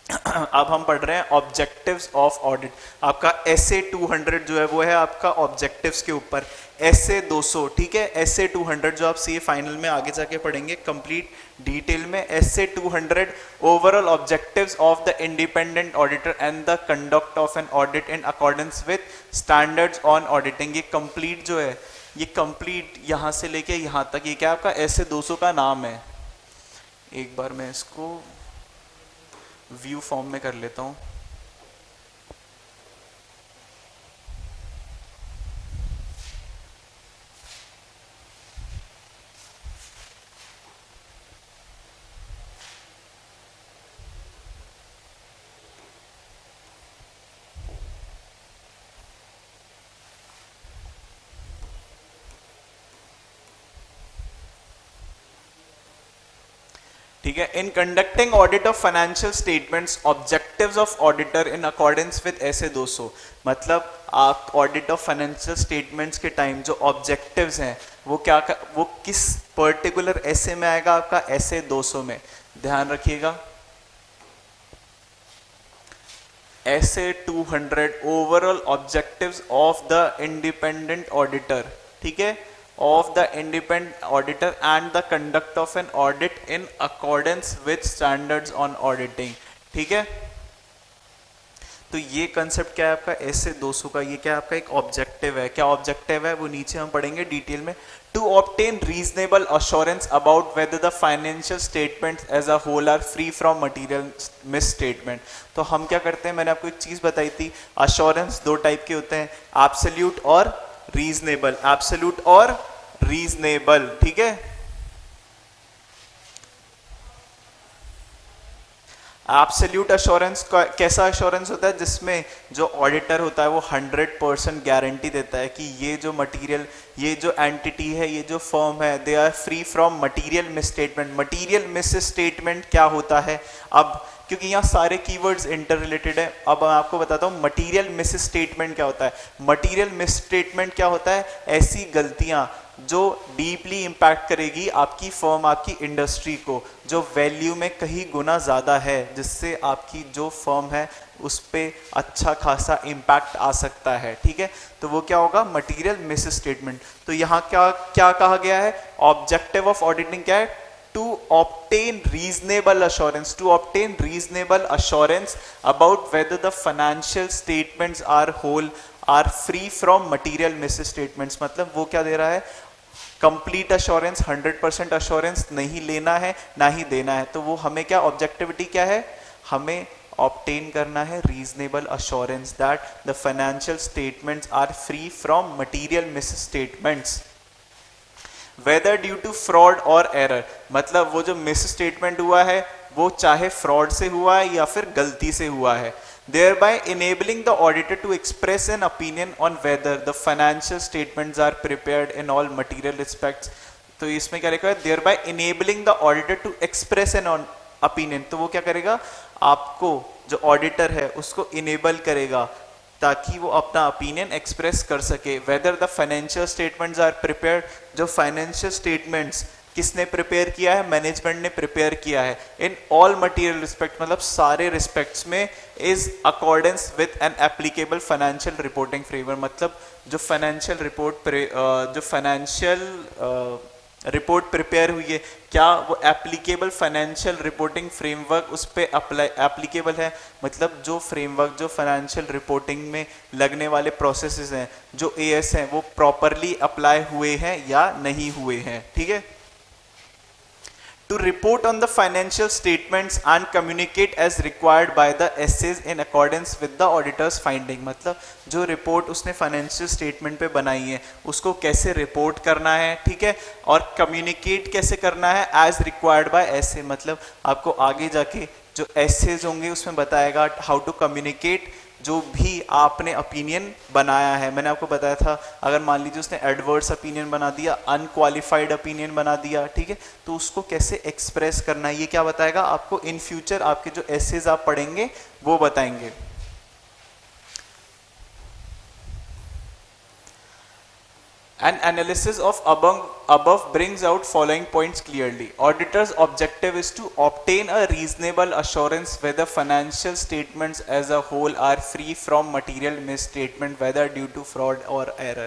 अब हम पढ़ रहे हैं ऑब्जेक्टिव्स ऑफ ऑडिट। आपका एसए 200 जो है वो है आपका ऑब्जेक्टिव्स के ऊपर, एसए 200, ठीक है, एसए 200 जो आप सीए फाइनल में आगे जाके पढ़ेंगे कंप्लीट डिटेल में। SA 200 overall objectives of the independent auditor and the conduct of an audit in accordance with standards on auditing. ये कंप्लीट जो है, ये कंप्लीट यहाँ से लेके यहाँ तक ये क्या आपका एसए 200 का नाम है। एक बार मैं इसको व्यू फॉर्म में कर लेता हूं। ठीक है, in conducting audit of financial statements, objectives of auditor in accordance with SA 200, मतलब आप ऑडिट ऑफ फाइनेंशियल स्टेटमेंट्स के टाइम जो ऑब्जेक्टिव्स हैं वो क्या वो किस पर्टिकुलर एसए में आएगा? आपका एसए 200 में। ध्यान रखिएगा, SA 200 overall objectives of the independent auditor, ठीक है, of the independent auditor and the conduct of an audit in accordance with standards on auditing, ठीक है। तो ये कंसेप्ट क्या है आपका एसए 200 का, ये क्या आपका एक ऑब्जेक्टिव है। क्या ऑब्जेक्टिव है वो नीचे हम पढ़ेंगे डिटेल में। To obtain reasonable assurance about whether the financial statements as a whole are free from material misstatement. तो हम क्या करते हैं, मैंने आपको एक चीज बताई थी, अश्योरेंस दो टाइप के होते हैं, एब्सोल्यूट और रीजनेबल। एब्सोल्यूट और रीजनेबल, ठीक है। एब्सोल्यूट अश्योरेंस कैसा अश्योरेंस होता है? जिसमें जो ऑडिटर होता है वो 100% गारंटी देता है कि ये जो मटेरियल, ये जो एंटिटी है, ये जो फर्म है, they are free from material misstatement. Material misstatement क्या होता है? अब क्योंकि यहाँ सारे कीवर्ड्स इंटर रिलेटेड है, अब मैं आपको बताता हूँ मटेरियल मिस स्टेटमेंट क्या होता है। मटेरियल मिस स्टेटमेंट क्या होता है? ऐसी गलतियाँ जो डीपली इम्पैक्ट करेगी आपकी फर्म, आपकी इंडस्ट्री को, जो वैल्यू में कहीं गुना ज़्यादा है, जिससे आपकी जो फर्म है उस पर अच्छा खासा इम्पैक्ट आ सकता है, ठीक है। तो वो क्या होगा? Material misstatement. तो यहाँ क्या क्या कहा गया है? ऑब्जेक्टिव ऑफ ऑडिटिंग क्या है? To obtain reasonable assurance, to obtain reasonable assurance about whether the financial statements are whole are free from material misstatements। मतलब वो क्या दे रहा है? कंप्लीट अश्योरेंस, 100% अश्योरेंस नहीं लेना है ना ही देना है। तो वो हमें क्या, ऑब्जेक्टिविटी क्या है? हमें ऑब्टेन करना है reasonable assurance that the financial statements are free from material misstatements whether due to fraud और एरर। मतलब वो जो मिस स्टेटमेंट हुआ है वो चाहे फ्रॉड से हुआ है या फिर गलती से हुआ है, thereby enabling the auditor to express an opinion on whether the financial statements are prepared in all material respects। तो इसमें क्या लिखा है, thereby enabling the auditor to express an opinion। तो वो क्या करेगा, आपको जो ऑडिटर है उसको इनेबल करेगा ताकि वो अपना ओपिनियन एक्सप्रेस कर सके। Whether the financial statements are prepared, जो फाइनेंशियल स्टेटमेंट्स किसने प्रिपेयर किया है, मैनेजमेंट ने प्रिपेयर किया है, इन ऑल मटीरियल रिस्पेक्ट मतलब सारे रिस्पेक्ट्स में, is accordance with an applicable financial reporting framework. मतलब जो फाइनेंशियल रिपोर्ट प्रिपेयर हुई है क्या वो एप्लीकेबल फाइनेंशियल रिपोर्टिंग फ्रेमवर्क उस पर एप्लीकेबल है। मतलब जो फ्रेमवर्क जो फाइनेंशियल रिपोर्टिंग में लगने वाले प्रोसेसेस हैं जो एएस हैं वो प्रॉपरली अप्लाई हुए हैं या नहीं हुए हैं। ठीक है, to report on the financial statements and communicate as required by the essays in accordance with the auditor's finding। मतलब जो रिपोर्ट उसने फाइनेंशियल स्टेटमेंट पे बनाई है उसको कैसे रिपोर्ट करना है, ठीक है, और कम्युनिकेट कैसे करना है एज रिक्वायर्ड बाय एसे। मतलब आपको आगे जाके जो एसेज होंगे उसमें बताएगा हाउ टू कम्युनिकेट जो भी आपने ओपिनियन बनाया है। मैंने आपको बताया था अगर मान लीजिए उसने एडवर्स ओपिनियन बना दिया, अनक्वालिफाइड ओपिनियन बना दिया, ठीक है, तो उसको कैसे एक्सप्रेस करना है ये क्या बताएगा आपको इन फ्यूचर। आपके जो एसेज आप पढ़ेंगे वो बताएंगे। An analysis of above brings out following points clearly. Auditor's objective is to obtain a reasonable assurance whether financial statements as a whole are free from material misstatement whether due to fraud or error।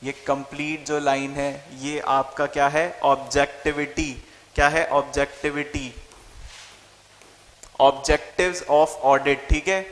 ये complete जो line है ये आपका क्या है, objectivity। क्या है objectivity, objectives of audit, ठीक है।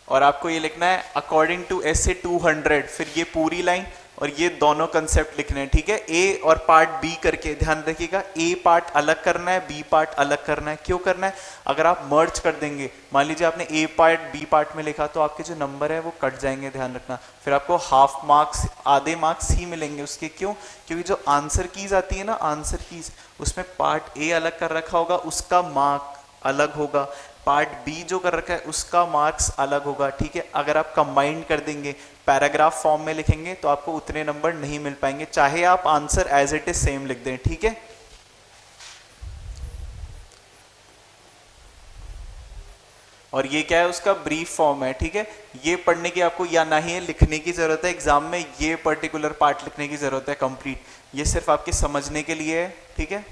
और आपको ये लिखना है according to essay 200, फिर ये पूरी लाइन और ये दोनों कंसेप्ट लिखने हैं, ठीक है। ए और पार्ट बी करके ध्यान रखिएगा, ए पार्ट अलग करना है, बी पार्ट अलग करना है। क्यों करना है, अगर आप मर्ज कर देंगे, मान लीजिए आपने ए पार्ट बी पार्ट में लिखा तो आपके जो नंबर है वो कट जाएंगे, ध्यान रखना। फिर आपको हाफ मार्क्स, आधे मार्क्स ही मिलेंगे उसके। क्यों, क्योंकि जो आंसर कीज आती है ना, आंसर कीज, उसमें पार्ट ए अलग कर रखा होगा, उसका मार्क अलग होगा, पार्ट बी जो कर रखा है उसका मार्क्स अलग होगा, ठीक है। अगर आप कंबाइन कर देंगे, पैराग्राफ फॉर्म में लिखेंगे तो आपको उतने नंबर नहीं मिल पाएंगे, चाहे आप answer as it is same लिख दें, ठीक है। और ये क्या है, उसका ब्रीफ फॉर्म है, ठीक है। ये पढ़ने की आपको या ना ही लिखने की जरूरत है एग्जाम में, ये पर्टिकुलर पार्ट लिखने की जरूरत है कंप्लीट, ये सिर्फ आपके समझने के लिए है, ठीक है।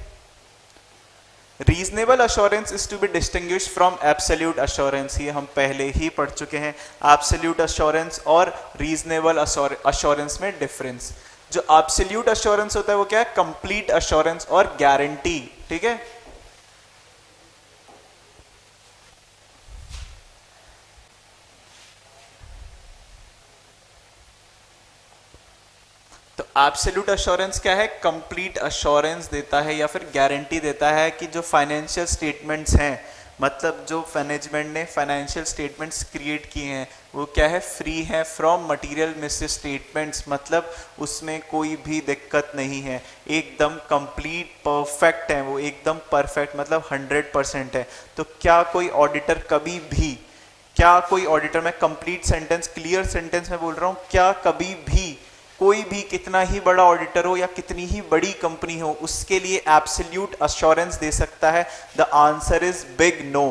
Reasonable assurance is to be distinguish from absolute assurance, ये हम पहले ही पढ़ चुके हैं। एब्सोल्यूट अश्योरेंस और रीजनेबल अश्योरेंस में डिफरेंस। जो एब्सोल्यूट अश्योरेंस होता है वो क्या है, कंप्लीट अश्योरेंस और गारंटी, ठीक है। तो एब्सोल्यूट अश्योरेंस क्या है, कंप्लीट अश्योरेंस देता है या फिर गारंटी देता है कि जो फाइनेंशियल स्टेटमेंट्स हैं, मतलब जो मैनेजमेंट ने फाइनेंशियल स्टेटमेंट्स क्रिएट किए हैं वो क्या है, फ्री है फ्रॉम मटेरियल मिस स्टेटमेंट्स। मतलब उसमें कोई भी दिक्कत नहीं है, एकदम कंप्लीट परफेक्ट है, वो एकदम परफेक्ट मतलब 100% है। तो क्या कोई ऑडिटर कभी भी, क्या कोई ऑडिटर, मैं कंप्लीट सेंटेंस क्लियर सेंटेंस में बोल रहा हूँ, क्या कभी भी कोई भी कितना ही बड़ा ऑडिटर हो या कितनी ही बड़ी कंपनी हो उसके लिए एब्सोल्यूट अश्योरेंस दे सकता है? The answer is big no.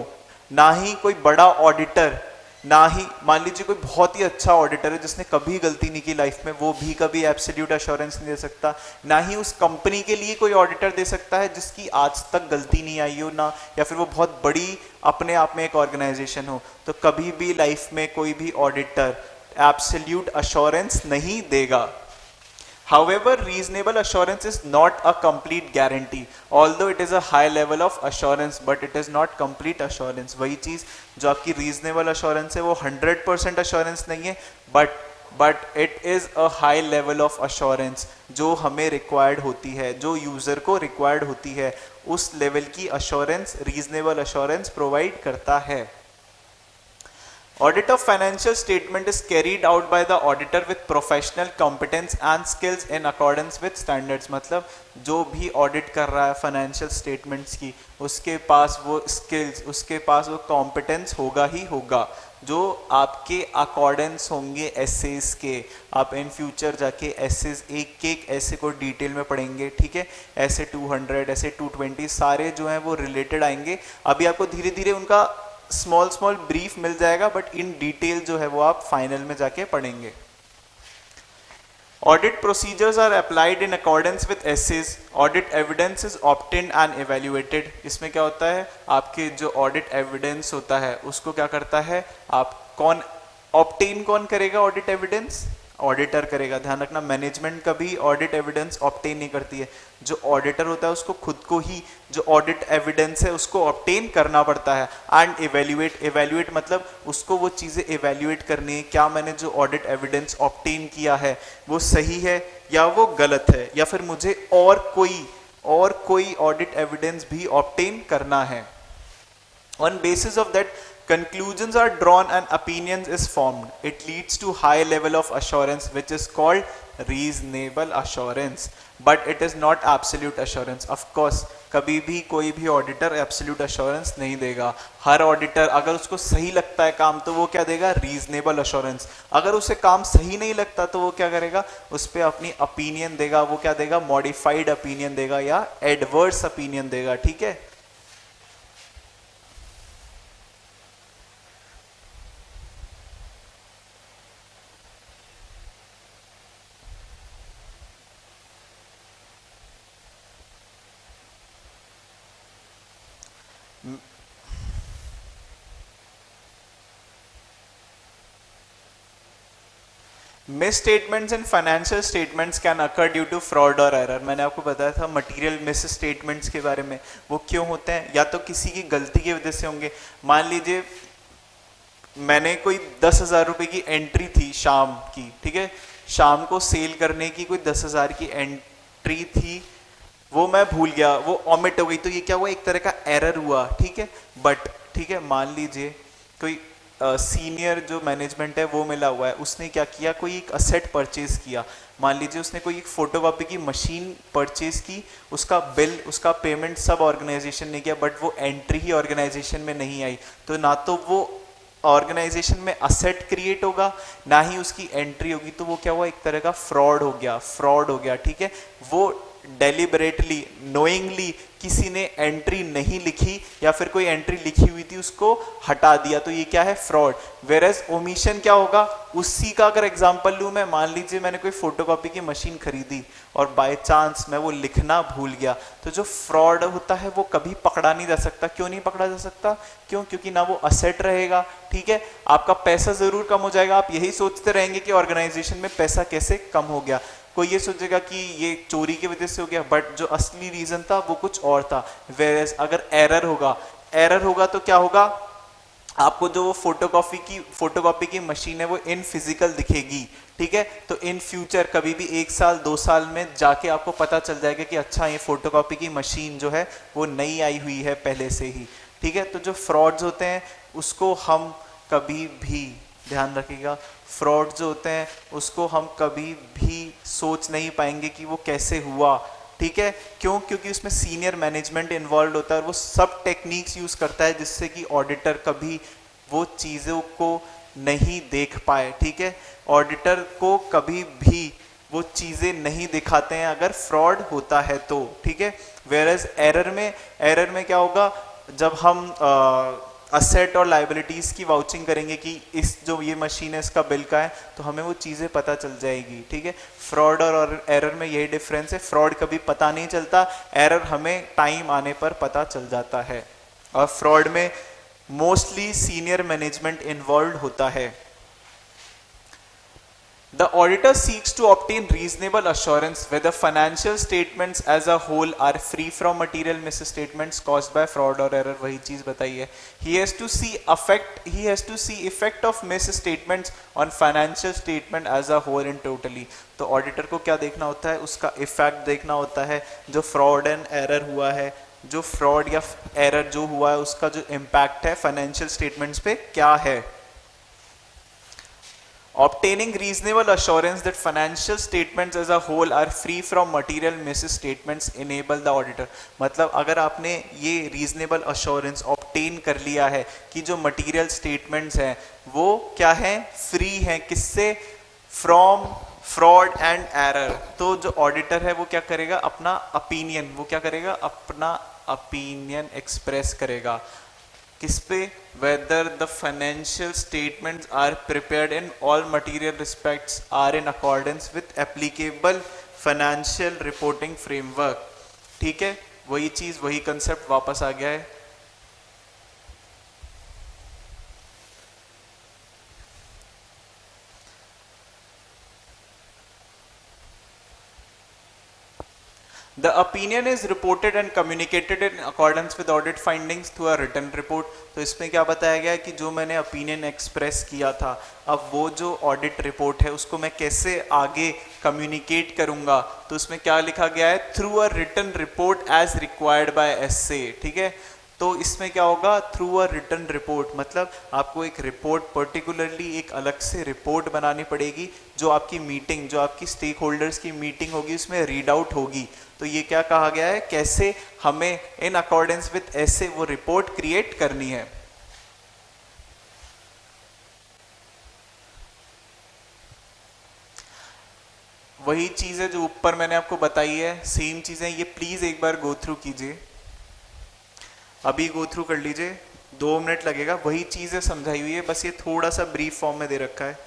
ना ही कोई बड़ा ऑडिटर, ना ही मान लीजिए कोई बहुत ही अच्छा ऑडिटर है जिसने कभी गलती नहीं की लाइफ में, वो भी कभी एब्सोल्यूट अश्योरेंस नहीं दे सकता। ना ही उस कंपनी के लिए कोई ऑडिटर दे सकता है जिसकी आज तक गलती नहीं आई हो, ना या फिर वो बहुत बड़ी अपने आप में एक ऑर्गेनाइजेशन हो। तो कभी भी लाइफ में कोई भी ऑडिटर एब्सोल्यूट अश्योरेंस नहीं देगा। However, reasonable assurance is not a complete guarantee, although it is a high level of assurance, but it is not complete assurance। वही चीज जो आपकी reasonable assurance है वो 100% assurance नहीं है, but it is a high level of assurance जो हमें required होती है, जो user को required होती है, उस level की assurance reasonable assurance provide करता है। Audit of financial statement is carried out by the auditor with professional competence and skills in accordance with standards. मतलब जो भी ऑडिट कर रहा है फाइनेंशियल स्टेटमेंट्स की, उसके पास वो स्किल्स, उसके पास वो कॉम्पिटेंस होगा ही होगा, जो आपके अकॉर्डेंस होंगे एसेस के। आप इन फ्यूचर जाके एसेस एक एक ऐसे को डिटेल में पढ़ेंगे, ठीक है। ऐसे 200, ऐसे 220 सारे जो हैं वो रिलेटेड आएंगे। अभी आपको धीरे धीरे उनका स्मॉल ब्रीफ मिल जाएगा, बट इन डिटेल जो है वो आप फाइनल में जाके पढ़ेंगे। Audit procedures are applied in accordance with essays. Audit evidence is obtained and evaluated. इसमें क्या होता है, आपके जो audit evidence होता है उसको क्या करता है, आप कौन obtain कौन करेगा audit evidence? ऑडिटर करेगा। ध्यान रखना, मैनेजमेंट कभी ऑडिट एविडेंस ऑब्टेन नहीं करती है। जो ऑडिटर होता है उसको खुद को ही जो ऑडिट एविडेंस है उसको ऑब्टेन करना पड़ता है। एंड इवेल्युएट मतलब उसको वो चीज़ें इवेल्युएट करनी है, क्या मैंने जो ऑडिट एविडेंस ऑब्टेन किया है वो सही है या वो गलत है, या फिर मुझे और कोई ऑडिट एविडेंस भी ऑब्टेन करना है। On basis of that conclusions are drawn and opinions is formed. It leads to high level of assurance which is called reasonable assurance, but it is not absolute assurance. Of course कभी भी कोई भी auditor absolute assurance नहीं देगा। हर auditor अगर उसको सही लगता है काम तो वो क्या देगा, रीजनेबल अश्योरेंस। अगर उसे काम सही नहीं लगता तो वो क्या करेगा, उस पर अपनी ओपिनियन देगा। वो क्या देगा, मॉडिफाइड ओपिनियन देगा या एडवर्स ओपिनियन देगा, ठीक है। Misstatements in financial statements can occur due to fraud और एरर। मैंने आपको बताया था मटेरियल मिस स्टेटमेंट्स के बारे में। वो क्यों होते हैं, या तो किसी की गलती की वजह से होंगे। मान लीजिए मैंने कोई 10,000 रुपए की एंट्री थी शाम की, ठीक है, शाम को सेल करने की कोई 10,000 की एंट्री थी, वो मैं भूल गया, वो ऑमिट हो गई, तो ये क्या हुआ, एक तरह का एरर हुआ, ठीक है। बट ठीक है, मान लीजिए कोई सीनियर जो मैनेजमेंट है वो मिला हुआ है, उसने क्या किया, कोई एक असेट परचेज किया। मान लीजिए उसने कोई एक फोटोकॉपी की मशीन परचेज की, उसका बिल, उसका पेमेंट सब ऑर्गेनाइजेशन ने किया, बट वो एंट्री ही ऑर्गेनाइजेशन में नहीं आई। तो ना तो वो ऑर्गेनाइजेशन में असेट क्रिएट होगा, ना ही उसकी एंट्री होगी। तो वो क्या हुआ, एक तरह का फ्रॉड हो गया, ठीक है। वो डेलिबरेटली, नोइंगली किसी ने एंट्री नहीं लिखी, या फिर कोई एंट्री लिखी हुई थी उसको हटा दिया, तो ये क्या है, फ्रॉड। वेरएज ओमिशन क्या होगा, उसी का अगर एग्जांपल लूं मैं, मान लीजिए मैंने कोई फोटोकॉपी की मशीन खरीदी और बाय चांस मैं वो लिखना भूल गया, तो जो फ्रॉड होता है वो कभी पकड़ा नहीं जा सकता। क्यों नहीं पकड़ा जा सकता, क्यों, क्योंकि ना वो असेट रहेगा, ठीक है। आपका पैसा जरूर कम हो जाएगा, आप यही सोचते रहेंगे कि ऑर्गेनाइजेशन में पैसा कैसे कम हो गया। कोई ये सोचेगा कि ये चोरी की वजह से हो गया, बट जो असली रीजन था वो कुछ और था। वेरएज अगर एरर होगा तो क्या होगा, आपको जो वो फोटोकॉपी की मशीन है वो इन फिजिकल दिखेगी, ठीक है। तो इन फ्यूचर कभी भी 1 साल 2 साल में जाके आपको पता चल जाएगा कि अच्छा ये फोटोकॉपी की मशीन जो है वो नई आई हुई है पहले से ही, ठीक है। तो जो फ्रॉड्स होते हैं उसको हम कभी भी, ध्यान रखिएगा, फ्रॉड जो होते हैं उसको हम कभी भी सोच नहीं पाएंगे कि वो कैसे हुआ, ठीक है। क्यों, क्योंकि उसमें सीनियर मैनेजमेंट इन्वॉल्व होता है और वो सब टेक्निक्स यूज करता है जिससे कि ऑडिटर कभी वो चीज़ों को नहीं देख पाए, ठीक है। ऑडिटर को कभी भी वो चीज़ें नहीं दिखाते हैं अगर फ्रॉड होता है तो, ठीक है। वेयरएज एरर में क्या होगा, जब हम असेट और लाइबिलिटीज की वाउचिंग करेंगे कि इस जो ये मशीन है इसका बिल का है, तो हमें वो चीज़ें पता चल जाएगी, ठीक है। फ्रॉड और एरर में यही डिफरेंस है, फ्रॉड कभी पता नहीं चलता, एरर हमें टाइम आने पर पता चल जाता है। और फ्रॉड में मोस्टली सीनियर मैनेजमेंट इन्वॉल्व होता है। The auditor seeks to obtain reasonable assurance whether financial statements as a whole are free from material misstatements caused by fraud or error। वही चीज बताई है। He has to see effect of misstatements on financial statement as a whole and totally। तो auditor को क्या देखना होता है, उसका इफेक्ट देखना होता है, जो फ्रॉड एंड एरर हुआ है, जो फ्रॉड या एरर जो हुआ है उसका जो इम्पैक्ट है फाइनेंशियल स्टेटमेंट्स पे क्या है। Obtaining reasonable assurance that financial statements as a whole are free from material misstatements enable the auditor. मतलब अगर आपने ये reasonable assurance obtain कर लिया है कि जो material statements हैं वो क्या है, free हैं किससे, from फ्रॉड एंड एरर, तो जो ऑडिटर है वो क्या करेगा, अपना ओपिनियन, वो क्या करेगा, अपना ओपिनियन एक्सप्रेस करेगा किस पे, whether the financial statements are prepared in all material respects are in accordance with applicable financial reporting framework. ठीक है, वही चीज वही कंसेप्ट वापस आ गया है। The opinion is reported and communicated in accordance with audit findings through a written report। तो इसमें क्या बताया गया है कि जो मैंने opinion express किया था, अब वो जो audit report है उसको मैं कैसे आगे communicate करूँगा, तो उसमें क्या लिखा गया है, through a written report as required by SA। ठीक है, तो इसमें क्या होगा, थ्रू अ रिटन रिपोर्ट, मतलब आपको एक रिपोर्ट, पर्टिकुलरली एक अलग से रिपोर्ट बनानी पड़ेगी जो आपकी मीटिंग, जो आपकी स्टेक होल्डर्स की मीटिंग होगी उसमें रीड आउट होगी। तो ये क्या कहा गया है, कैसे हमें इन अकॉर्डेंस विथ ऐसे वो रिपोर्ट क्रिएट करनी है। वही चीज है जो ऊपर मैंने आपको बताई है, सेम चीजें, ये प्लीज एक बार गो थ्रू कीजिए, अभी गो थ्रू कर लीजिए, 2 मिनट लगेगा, वही चीजें समझाई हुई है, बस ये थोड़ा सा ब्रीफ फॉर्म में दे रखा है।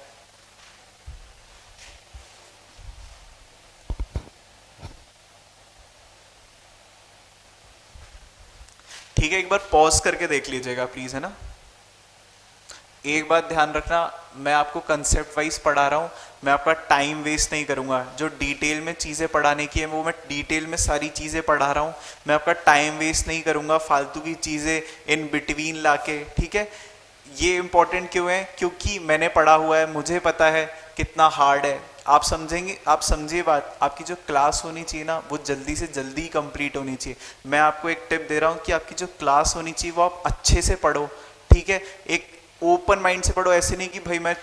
ठीक है, एक बार पॉज करके देख लीजिएगा प्लीज, है ना। एक बात ध्यान रखना, मैं आपको कंसेप्ट वाइज पढ़ा रहा हूँ, मैं आपका टाइम वेस्ट नहीं करूंगा, जो डिटेल में चीज़ें पढ़ाने की है वो मैं डिटेल में सारी चीज़ें पढ़ा रहा हूँ, मैं आपका टाइम वेस्ट नहीं करूंगा फालतू की चीज़ें इन बिटवीन लाके। ठीक है, ये इंपॉर्टेंट क्यों है, क्योंकि मैंने पढ़ा हुआ है, मुझे पता है कितना हार्ड है। आप समझेंगे, आप समझिए बात, आपकी जो क्लास होनी चाहिए ना वो जल्दी से जल्दी कंप्लीट होनी चाहिए। मैं आपको एक टिप दे रहा हूँ कि आपकी जो क्लास होनी चाहिए वो आप अच्छे से पढ़ो। ठीक है, एक ओपन माइंड से पढ़ो, ऐसे नहीं कि भाई मैं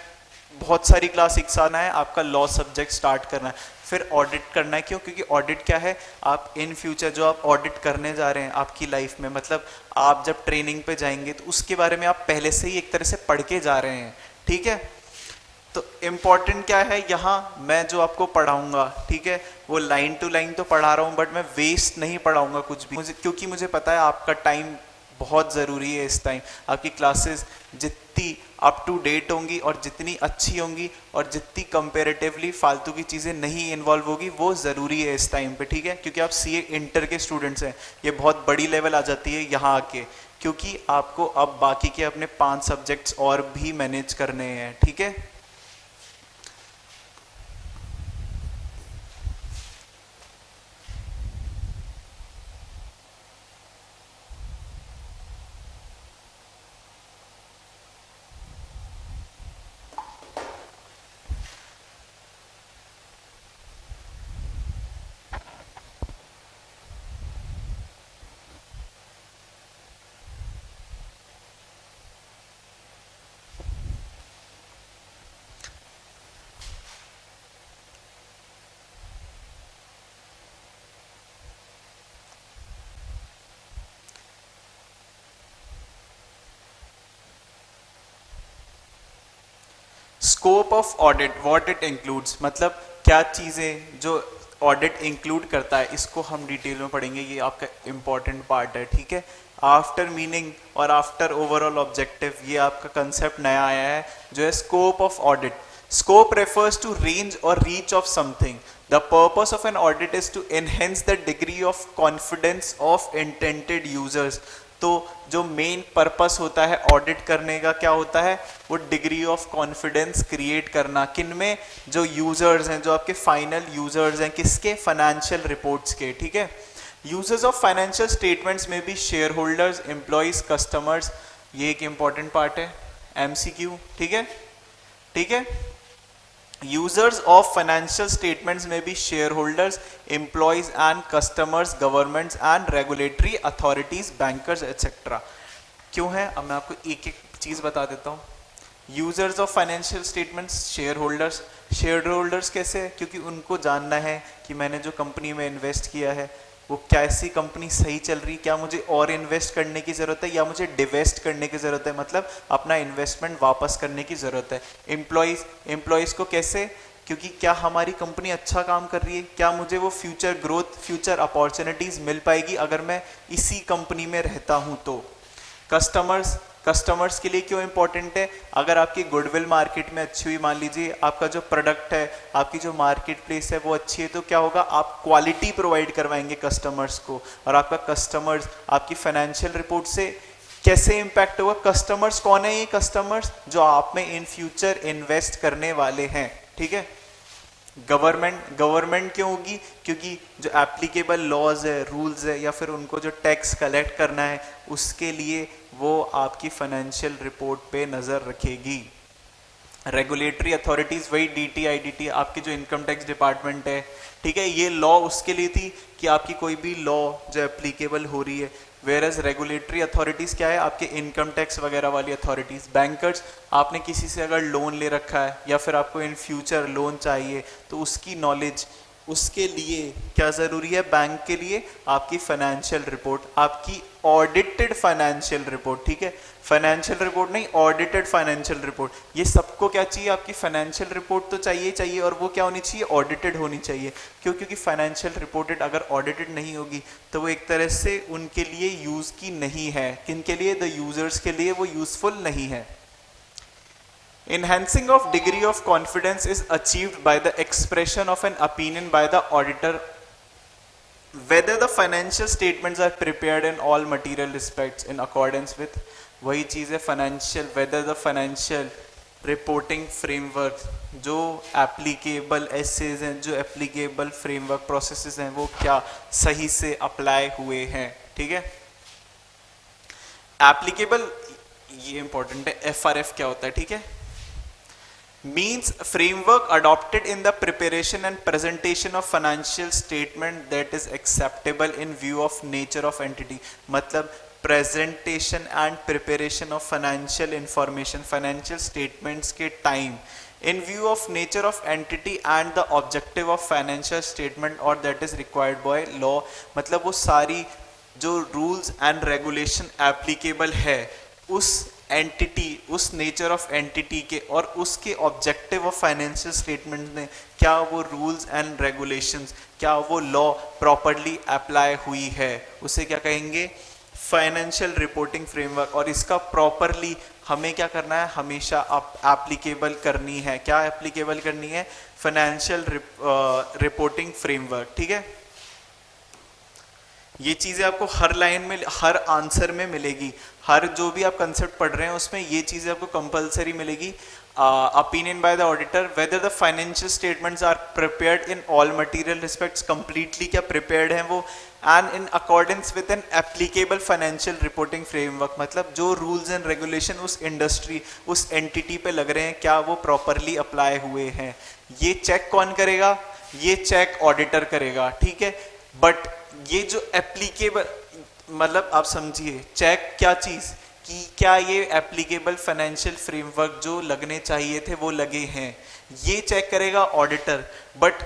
बहुत सारी क्लास एक साथ है, आपका लॉ सब्जेक्ट स्टार्ट करना है फिर ऑडिट करना है। क्यों, क्योंकि ऑडिट क्या है, आप इन फ्यूचर जो आप ऑडिट करने जा रहे हैं आपकी लाइफ में, मतलब आप जब ट्रेनिंग पे जाएंगे तो उसके बारे में आप पहले से ही एक तरह से पढ़ के जा रहे हैं। ठीक है, तो इम्पॉर्टेंट क्या है यहाँ, मैं जो आपको पढ़ाऊंगा, ठीक है, वो लाइन टू लाइन तो पढ़ा रहा हूँ बट मैं वेस्ट नहीं पढ़ाऊंगा कुछ भी, मुझे, क्योंकि मुझे पता है आपका टाइम बहुत ज़रूरी है। इस टाइम आपकी क्लासेस जितनी अप टू डेट होंगी और जितनी अच्छी होंगी और जितनी कंपेरेटिवली फालतू की चीज़ें नहीं इन्वॉल्व होगी वो ज़रूरी है इस टाइम पे। ठीक है, क्योंकि आप सीए इंटर के स्टूडेंट्स हैं, ये बहुत बड़ी लेवल आ जाती है यहाँ आके, क्योंकि आपको अब बाकी के अपने 5 सब्जेक्ट्स और भी मैनेज करने हैं। ठीक है, scope of audit, what it includes, मतलब क्या चीज़ें जो ऑडिट इंक्लूड करता है, इसको हम डिटेल में पढ़ेंगे, ये आपका इंपॉर्टेंट पार्ट है। ठीक है, आफ्टर मीनिंग और आफ्टर ओवरऑल ऑब्जेक्टिव, ये आपका कंसेप्ट नया आया है जो है scope of audit. Scope refers to range और reach of something. The purpose of an audit is to enhance the degree of confidence of intended users. तो जो मेन पर्पस होता है ऑडिट करने का क्या होता है, वो डिग्री ऑफ कॉन्फिडेंस क्रिएट करना, किन में, जो यूजर्स हैं, जो आपके फाइनल यूजर्स हैं, किसके, फाइनेंशियल रिपोर्ट्स के। ठीक है, यूजर्स ऑफ फाइनेंशियल स्टेटमेंट्स में भी शेयर होल्डर्स, एम्प्लॉइज, कस्टमर्स, ये एक इंपॉर्टेंट पार्ट है, एमसीक्यू। ठीक है, ठीक है, यूजर्स ऑफ फाइनेंशियल स्टेटमेंट्स में भी share holders, employees and customers, governments and regulatory authorities, bankers etcetera. क्यों है, अब मैं आपको एक एक चीज बता देता हूँ। Users of financial statements share holders. Share holders कैसे? क्योंकि उनको जानना है कि मैंने जो कंपनी में इन्वेस्ट किया है वो कैसी कंपनी सही चल रही, क्या मुझे और इन्वेस्ट करने की ज़रूरत है या मुझे डिवेस्ट करने की ज़रूरत है, मतलब अपना इन्वेस्टमेंट वापस करने की ज़रूरत है। एम्प्लॉयज़ को कैसे? क्योंकि क्या हमारी कंपनी अच्छा काम कर रही है, क्या मुझे वो फ्यूचर ग्रोथ, फ्यूचर अपॉर्चुनिटीज़ मिल पाएगी अगर मैं इसी कंपनी में रहता हूँ तो। कस्टमर्स के लिए क्यों इंपॉर्टेंट है? अगर आपकी गुडविल मार्केट में अच्छी हुई, मान लीजिए आपका जो प्रोडक्ट है, आपकी जो मार्केट प्लेस है वो अच्छी है, तो क्या होगा, आप क्वालिटी प्रोवाइड करवाएंगे कस्टमर्स को, और आपका कस्टमर्स आपकी फाइनेंशियल रिपोर्ट से कैसे इंपैक्ट होगा? कस्टमर्स कौन है? ये कस्टमर्स जो आप में इन फ्यूचर इन्वेस्ट करने वाले हैं, ठीक है। गवर्नमेंट क्यों होगी? क्योंकि जो एप्लीकेबल लॉज है, रूल्स है, या फिर उनको जो टैक्स कलेक्ट करना है उसके लिए वो आपकी फाइनेंशियल रिपोर्ट पे नज़र रखेगी। रेगुलेटरी अथॉरिटीज़ वही डीटी, आईडीटी, आपकी जो इनकम टैक्स डिपार्टमेंट है, ठीक है। ये लॉ उसके लिए थी कि आपकी कोई भी लॉ जो एप्लीकेबल हो रही है, वेरएज रेगुलेटरी अथॉरिटीज़ क्या है? आपके इनकम टैक्स वगैरह वाली अथॉरिटीज़। बैंकर्स, आपने किसी से अगर लोन ले रखा है या फिर आपको इन फ्यूचर लोन चाहिए तो उसकी नॉलेज, उसके लिए क्या ज़रूरी है? बैंक के लिए आपकी फाइनेंशियल रिपोर्ट, आपकी ऑडिटेड फाइनेंशियल रिपोर्ट, ठीक है। फाइनेंशियल रिपोर्ट नहीं, ऑडिटेड फाइनेंशियल रिपोर्ट। ये सबको क्या चाहिए? आपकी फाइनेंशियल रिपोर्ट तो चाहिए, और वो क्या होनी चाहिए? ऑडिटेड होनी चाहिए। क्यों? क्योंकि फाइनेंशियल रिपोर्टेड अगर ऑडिटेड नहीं होगी तो वो एक तरह से उनके लिए यूज़ की नहीं है। किनके लिए? द यूजर्स के लिए वो यूजफुल नहीं है। Enhancing of degree of confidence is achieved by the expression of an opinion by the auditor whether the financial statements are prepared in all material respects in accordance with, वही चीज़ है financial, whether the financial reporting framework, जो applicable essays हैं, जो applicable framework processes हैं, वो क्या सही से अप्लाई हुए हैं, ठीक है। एप्लीकेबल, ये इंपॉर्टेंट है, एफआरएफ क्या होता है, ठीक है। means framework adopted in the preparation and presentation of financial statement that is acceptable in view of nature of entity। मतलब presentation and preparation of financial information, financial statements के time in view of nature of entity and the objective of financial statement or that is required by law। मतलब वो सारी जो rules and regulation applicable है उस entity, उस nature of entity के और उसके ऑब्जेक्टिव ऑफ फाइनेंशियल स्टेटमेंट में क्या वो रूल्स एंड रेगुलेशंस, क्या वो लॉ प्रॉपरली अप्लाई हुई है, उसे क्या कहेंगे? Financial reporting framework. और इसका प्रॉपरली हमें क्या करना है? हमेशा एप्लीकेबल करनी है। क्या एप्लीकेबल करनी है? फाइनेंशियल रिपोर्टिंग फ्रेमवर्क, ठीक है। ये चीज़ें आपको हर लाइन में, हर आंसर में मिलेगी। हर जो भी आप कंसेप्ट पढ़ रहे हैं उसमें ये चीज़ें आपको कंपलसरी मिलेगी। opinion by the auditor whether the financial statements are prepared in all material respects, completely क्या prepared हैं वो, and in accordance with an applicable financial reporting framework, मतलब जो rules and regulation उस इंडस्ट्री, उस एंटिटी पे लग रहे हैं क्या वो प्रॉपरली अप्लाई हुए हैं। ये चेक कौन करेगा? ये चेक ऑडिटर करेगा, ठीक है। बट ये जो एप्लीकेबल, मतलब आप समझिए चेक क्या चीज़, कि क्या ये एप्लीकेबल फाइनेंशियल फ्रेमवर्क जो लगने चाहिए थे वो लगे हैं, ये चेक करेगा ऑडिटर। बट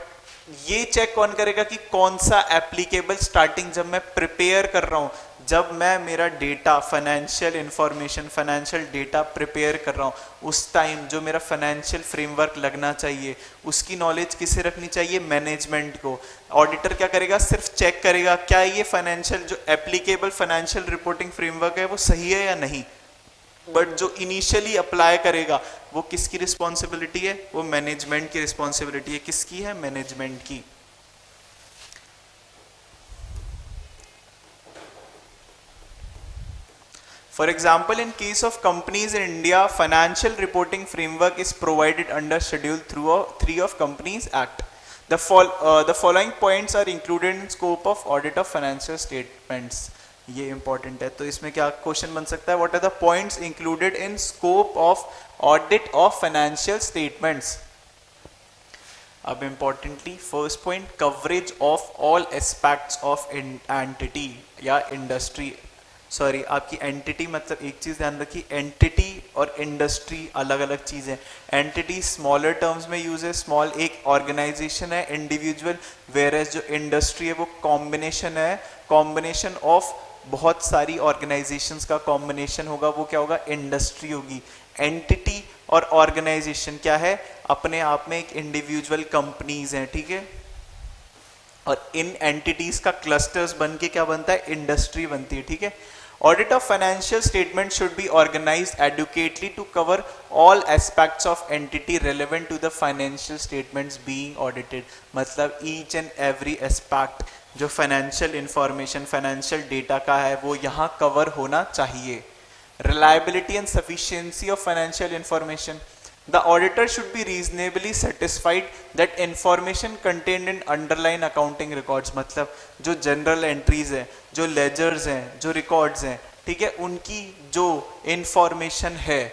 ये चेक कौन करेगा कि कौन सा एप्लीकेबल, स्टार्टिंग जब मैं प्रिपेयर कर रहा हूँ, जब मैं मेरा data, financial information, financial data prepare कर रहा हूँ, उस टाइम जो मेरा फाइनेंशियल फ्रेमवर्क लगना चाहिए उसकी नॉलेज किसे रखनी चाहिए? मैनेजमेंट को। ऑडिटर क्या करेगा? सिर्फ चेक करेगा क्या ये फाइनेंशियल, जो एप्लीकेबल फाइनेंशियल रिपोर्टिंग फ्रेमवर्क है वो सही है या नहीं। बट जो इनिशियली अप्लाई करेगा वो किसकी रिस्पॉन्सिबिलिटी है? वो मैनेजमेंट की रिस्पॉन्सिबिलिटी है। किसकी है? मैनेजमेंट की। For example, in case of companies in India, financial reporting framework is provided under Schedule 3 of Companies Act. The following points are included in scope of audit of financial statements. ये important है, तो इसमें क्या question बन सकता है? What are the points included in scope of audit of financial statements? अब importantly, first point, coverage of all aspects of entity या industry, सॉरी, आपकी एंटिटी मतलब एक चीज ध्यान रखिए, एंटिटी और इंडस्ट्री अलग अलग चीज है। एंटिटी स्मॉलर टर्म्स में यूज है, स्मॉल एक ऑर्गेनाइजेशन है, इंडिविजुअल, वेयर एज जो इंडस्ट्री है वो कॉम्बिनेशन है, कॉम्बिनेशन ऑफ बहुत सारी ऑर्गेनाइजेशंस का कॉम्बिनेशन होगा, वो क्या होगा, इंडस्ट्री होगी। एंटिटी और ऑर्गेनाइजेशन क्या है, अपने आप में एक इंडिविजुअल कंपनीज हैं, ठीक है, और इन एंटिटीज का क्लस्टर्स बन के क्या बनता है, इंडस्ट्री बनती है, ठीक है। Audit of financial statement should be organised adequately to cover all aspects of entity relevant to the financial statements being audited, मतलब ईच एंड एवरी एस्पेक्ट जो फाइनेंशियल इंफॉर्मेशन, फाइनेंशियल डेटा का है वो यहाँ कवर होना चाहिए। Reliability and sufficiency of financial information, the auditor should be reasonably satisfied that information contained in underlying accounting records, मतलब जो जनरल एंट्रीज हैं, जो लेजर्स हैं, जो रिकॉर्ड्स हैं, ठीक है, उनकी जो इंफॉर्मेशन है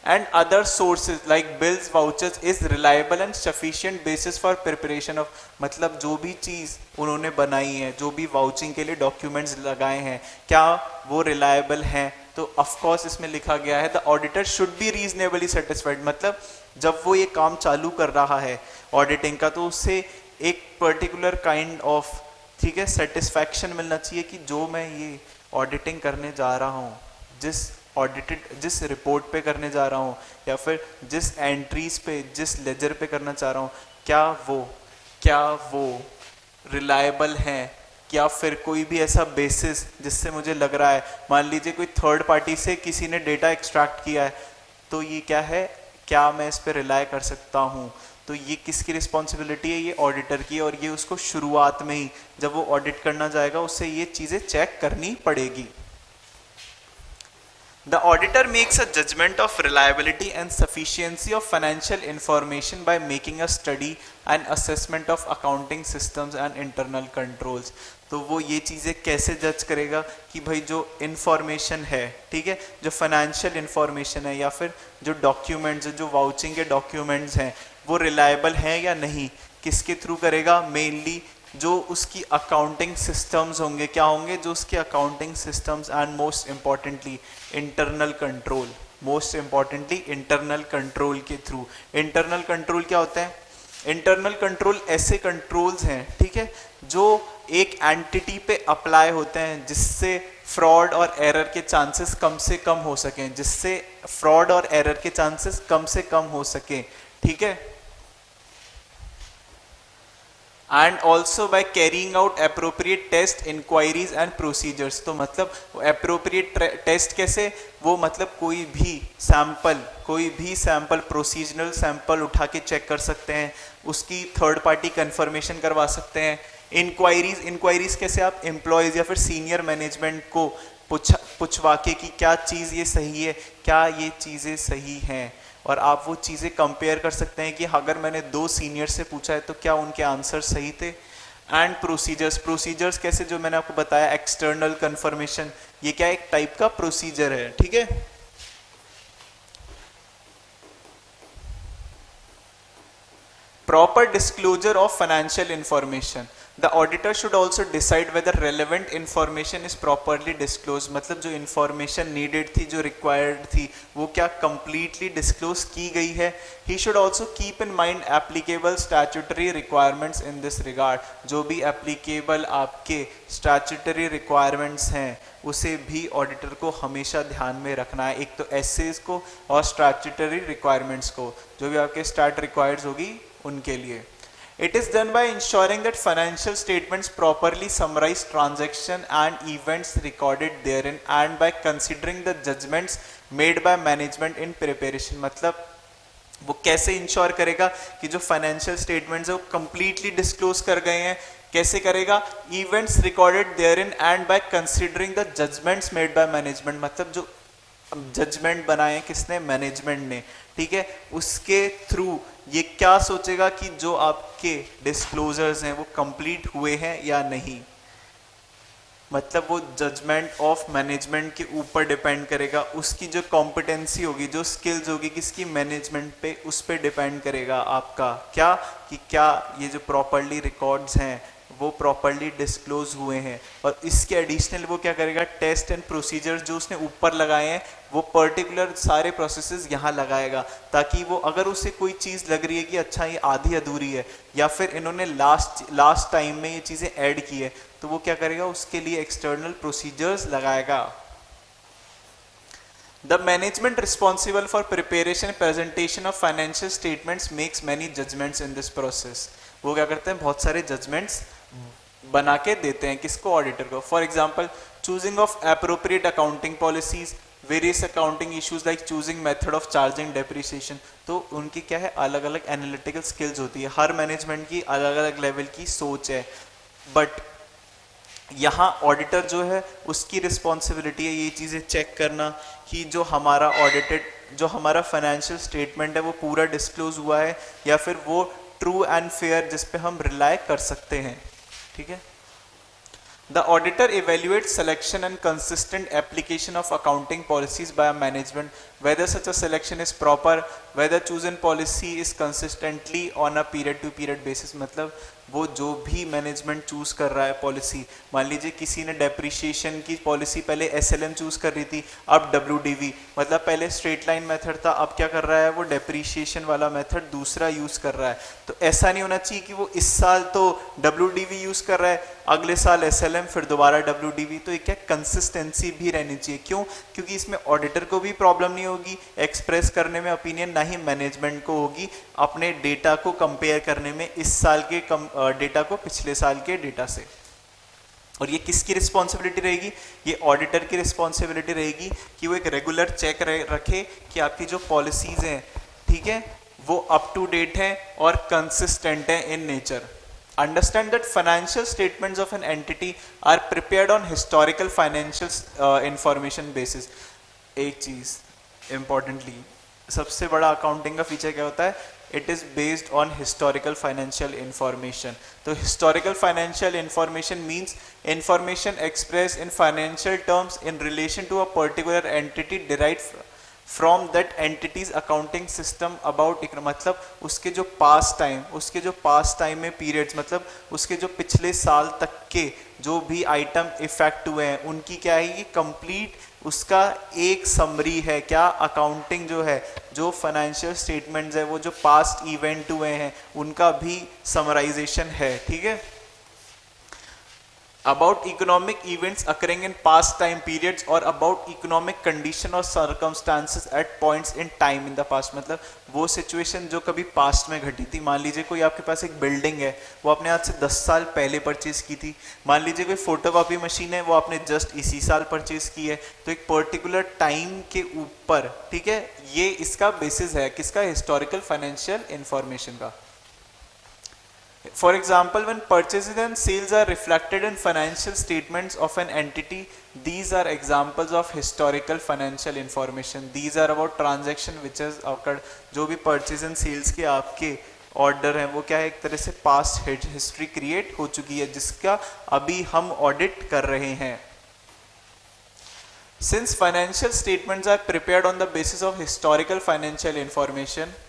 and other sources like bills, vouchers is reliable and sufficient basis for preparation of, मतलब जो भी चीज उन्होंने बनाई है, जो भी वाउचिंग के लिए डॉक्यूमेंट्स लगाए हैं, क्या वो रिलायबल हैं, तो ऑफ कोर्स इसमें लिखा गया है the auditor should be reasonably satisfied, मतलब जब वो ये काम चालू कर रहा है ऑडिटिंग का तो उससे एक पर्टिकुलर काइंड ऑफ, ठीक है, सेटिस्फैक्शन मिलना चाहिए कि जो मैं ये ऑडिटिंग करने जा रहा हूँ, जिस रिपोर्ट पे करने जा रहा हूँ, या फिर जिस एंट्रीज पे, जिस लेजर पे करना चाह रहा हूँ, क्या वो रिलायबल हैं, या फिर कोई भी ऐसा बेसिस जिससे मुझे लग रहा है, मान लीजिए कोई थर्ड पार्टी से किसी ने डेटा एक्सट्रैक्ट किया है, तो ये क्या है, क्या मैं इस पर रिलाय कर सकता हूँ, तो ये किसकी रिस्पॉन्सिबिलिटी है, ये ऑडिटर की, और ये उसको शुरुआत में ही जब वो ऑडिट करना जाएगा उससे ये चीज़ें चेक करनी पड़ेगी। The auditor makes a judgment of reliability and sufficiency of financial information by making a study and assessment of accounting systems and internal controls. तो वो ये चीज़ें कैसे जज करेगा कि भाई जो इंफॉर्मेशन है, ठीक है, जो फाइनेंशियल इंफॉर्मेशन है या फिर जो डॉक्यूमेंट्स, जो वाउचिंग के डॉक्यूमेंट्स हैं वो रिलायबल हैं या नहीं, किसके थ्रू करेगा, मेनली जो उसकी अकाउंटिंग सिस्टम्स होंगे, क्या होंगे, जो उसके accounting systems, and most importantly internal control, most importantly internal control के थ्रू। इंटरनल कंट्रोल क्या होते हैं, इंटरनल कंट्रोल ऐसे कंट्रोल्स हैं, ठीक है, जो एक एंटिटी पे अप्लाई होते हैं जिससे फ्रॉड और एरर के चांसेस कम से कम हो सकें, जिससे फ्रॉड और एरर के चांसेस कम से कम हो सके, ठीक है, and also by carrying out appropriate test, inquiries and procedures. तो मतलब अप्रोप्रिएट टेस्ट कैसे, वो मतलब कोई भी सैंपल प्रोसीजरल सैंपल उठा के चेक कर सकते हैं, उसकी थर्ड पार्टी कंफर्मेशन करवा सकते हैं। इंक्वायरीज कैसे, आप एम्प्लॉयज या फिर सीनियर मैनेजमेंट को पूछवा के कि क्या चीज़ ये सही है, क्या ये चीज़ें सही हैं, और आप वो चीज़ें कंपेयर कर सकते हैं कि अगर मैंने 2 सीनियर से पूछा है तो क्या उनके आंसर सही थे। एंड प्रोसीजर्स कैसे, जो मैंने आपको बताया एक्सटर्नल कंफर्मेशन, ये क्या एक टाइप का प्रोसीजर है, ठीक है। Proper disclosure of financial information, the auditor should also decide whether relevant information is properly disclose, मतलब जो इंफॉर्मेशन नीडेड थी, जो रिक्वायर्ड थी, वो क्या कंप्लीटली डिस्क्लोज की गई है। He should also keep in mind applicable statutory requirements in this regard, जो भी एप्लीकेबल आपके स्टैट्यूटरी रिक्वायरमेंट्स हैं उसे भी ऑडिटर को हमेशा ध्यान में रखना है, एक तो एसेज को और स्टैट्यूटरी रिक्वायरमेंट्स को, जो भी आपके स्टैट रिक्वायर्ड होगी उनके लिए। It is done by ensuring that financial statements properly summarize transaction and events recorded therein and by considering the judgments made by management in preparation, मतलब वो कैसे इंश्योर करेगा कि जो फाइनेंशियल स्टेटमेंट्स है वो कंप्लीटली डिस्क्लोज कर गए हैं, कैसे करेगा, events recorded therein and by considering the judgments made by management, मतलब जो जजमेंट बनाए किसने, मैनेजमेंट ने, ठीक है, उसके थ्रू ये क्या सोचेगा कि जो आपके डिस्क्लोजर्स हैं वो कंप्लीट हुए हैं या नहीं, मतलब वो जजमेंट ऑफ मैनेजमेंट के ऊपर डिपेंड करेगा, उसकी जो कॉम्पिटेंसी होगी, जो स्किल्स होगी किसकी, मैनेजमेंट पे, उस पे डिपेंड करेगा आपका क्या, कि क्या ये जो प्रॉपरली रिकॉर्ड्स हैं वो प्रॉपरली डिस्क्लोज हुए हैं। और इसके एडिशनल वो क्या करेगा, टेस्ट एंड प्रोसीजर्स जो उसने ऊपर लगाए हैं वो पर्टिकुलर सारे प्रोसेसेस यहाँ लगाएगा, ताकि वो अगर उसे कोई चीज़ लग रही है कि अच्छा ये आधी अधूरी है या फिर इन्होंने लास्ट टाइम में ये चीज़ें ऐड की है, तो वो क्या करेगा, उसके लिए एक्सटर्नल प्रोसीजर्स लगाएगा। The management responsible for preparation and presentation of financial statements makes many judgments in this process. वो क्या करते हैं, बहुत सारे judgments बना के देते हैं किसको, ऑडिटर को। For example choosing of appropriate accounting policies, various accounting issues like choosing method of charging depreciation. तो उनकी क्या है, अलग अलग एनालिटिकल स्किल्स होती है, हर मैनेजमेंट की अलग अलग लेवल की सोच है। बट यहाँ ऑडिटर जो है उसकी रिस्पॉन्सिबिलिटी है ये चीज़ें चेक करना कि जो हमारा ऑडिटेड, जो हमारा फाइनेंशियल स्टेटमेंट है वो पूरा डिस्क्लोज हुआ है या फिर वो ट्रू एंड फेयर जिस पे हम रिलाई कर सकते हैं। ठीक है। The auditor evaluates selection and consistent application of accounting policies by a management, whether such a selection is proper, whether chosen policy is consistently on a period to period basis। मतलब वो जो भी management choose कर रहा है policy, मान लीजिए किसी ने डेप्रिशिएशन की पॉलिसी पहले एसएलएम चूज कर रही थी, अब डब्ल्यूडीवी, मतलब पहले स्ट्रेट लाइन मेथड था, अब क्या कर रहा है, वो डेप्रिशिएशन वाला मेथड दूसरा यूज कर रहा है। तो ऐसा नहीं होना चाहिए कि वो इस साल तो डब्ल्यूडीवी यूज कर रहा है, अगले साल एसएलएम, फिर दोबारा डब्ल्यूडीवी। तो एक क्या कंसिस्टेंसी भी रहनी चाहिए। क्यों? क्योंकि इसमें ऑडिटर को भी प्रॉब्लम नहीं होगी एक्सप्रेस करने में ओपिनियन, ना ही मैनेजमेंट को होगी अपने डेटा को कंपेयर करने में इस साल के डेटा को पिछले साल के डेटा से। और ये किसकी रिस्पॉन्सिबिलिटी रहेगी, ये ऑडिटर की रिस्पॉन्सिबिलिटी रहेगी कि वो एक रेगुलर चेक रखे कि आपकी जो पॉलिसीज हैं, ठीक है, वो अप टू डेट हैं और कंसिस्टेंट हैं in nature. Understand that financial statements of an entity are prepared on historical financial information basis। एक चीज इम्पोर्टेंटली, सबसे बड़ा अकाउंटिंग का फीचर क्या होता है, it is based on historical financial information. तो historical financial information means information express in financial terms in relation to a particular entity derived from that entity's accounting system about, मतलब उसके जो past time में periods, मतलब उसके जो पिछले साल तक के जो भी आइटम इफेक्ट हुए हैं उनकी क्या है, ये कंप्लीट उसका एक समरी है। क्या अकाउंटिंग जो है, जो फाइनेंशियल स्टेटमेंट्स है, वो जो पास्ट इवेंट हुए हैं उनका भी समराइजेशन है। ठीक है। about economic events occurring in past time periods or about economic condition or circumstances at points in time in the past। मतलब वो सिचुएशन जो कभी पास्ट में घटी थी। मान लीजिए कोई आपके पास एक बिल्डिंग है, वो आपने आज से 10 साल पहले परचेज की थी। मान लीजिए कोई फोटोकॉपी मशीन है, वो आपने जस्ट इसी साल परचेज की है। तो एक पर्टिकुलर टाइम के ऊपर, ठीक है, ये इसका बेसिस है किसका, हिस्टोरिकल फाइनेंशियल इंफॉर्मेशन का। For example, when purchases and sales are reflected in financial statements of an entity, these are examples of historical financial information। These are about transaction which has occurred। जो भी purchase and sales के आपके order हैं वो क्या है, एक तरह से पास्ट हिस्ट्री क्रिएट हो चुकी है जिसका अभी हम ऑडिट कर रहे हैं। Since financial statements are prepared on the basis of historical financial information,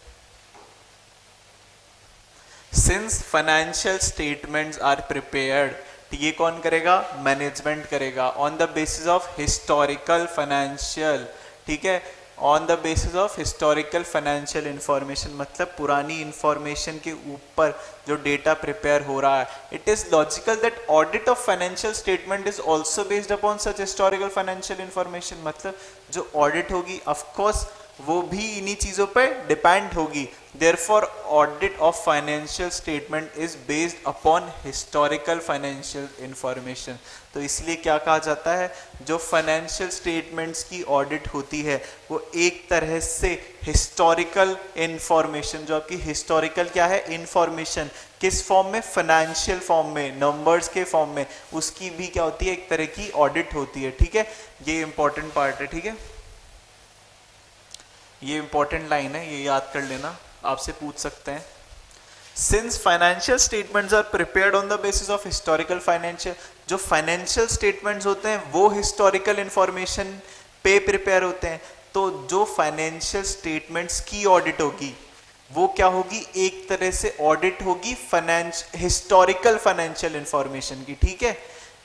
since financial statements are prepared, ये कौन करेगा, मैनेजमेंट करेगा, on the basis of historical financial, ठीक है, on the basis of historical financial information, मतलब पुरानी information के ऊपर जो डेटा प्रिपेयर हो रहा है। It is logical that audit of financial statement is also based upon such historical financial information. मतलब जो ऑडिट होगी ऑफकोर्स वो भी इन्हीं चीज़ों पे डिपेंड होगी। Therefore, audit of financial statement is based upon historical financial information। तो इसलिए क्या कहा जाता है, जो फाइनेंशियल स्टेटमेंट्स की ऑडिट होती है वो एक तरह से हिस्टोरिकल इंफॉर्मेशन, जो आपकी हिस्टोरिकल क्या है इंफॉर्मेशन, किस फॉर्म में, फाइनेंशियल फॉर्म में, नंबर्स के फॉर्म में, उसकी भी क्या होती है, एक तरह की ऑडिट होती है। ठीक है, ये इंपॉर्टेंट पार्ट है। ठीक है, ये इंपॉर्टेंट लाइन है, ये याद कर लेना, आपसे पूछ सकते हैं। Since financial statements are prepared on the basis of historical financial, जो फाइनेंशियल स्टेटमेंट्स होते हैं वो हिस्टोरिकल इंफॉर्मेशन पे प्रिपेयर होते हैं। तो जो फाइनेंशियल स्टेटमेंट्स की ऑडिट होगी वो क्या होगी, एक तरह से ऑडिट होगी हिस्टोरिकल फाइनेंशियल इंफॉर्मेशन की, ठीक है।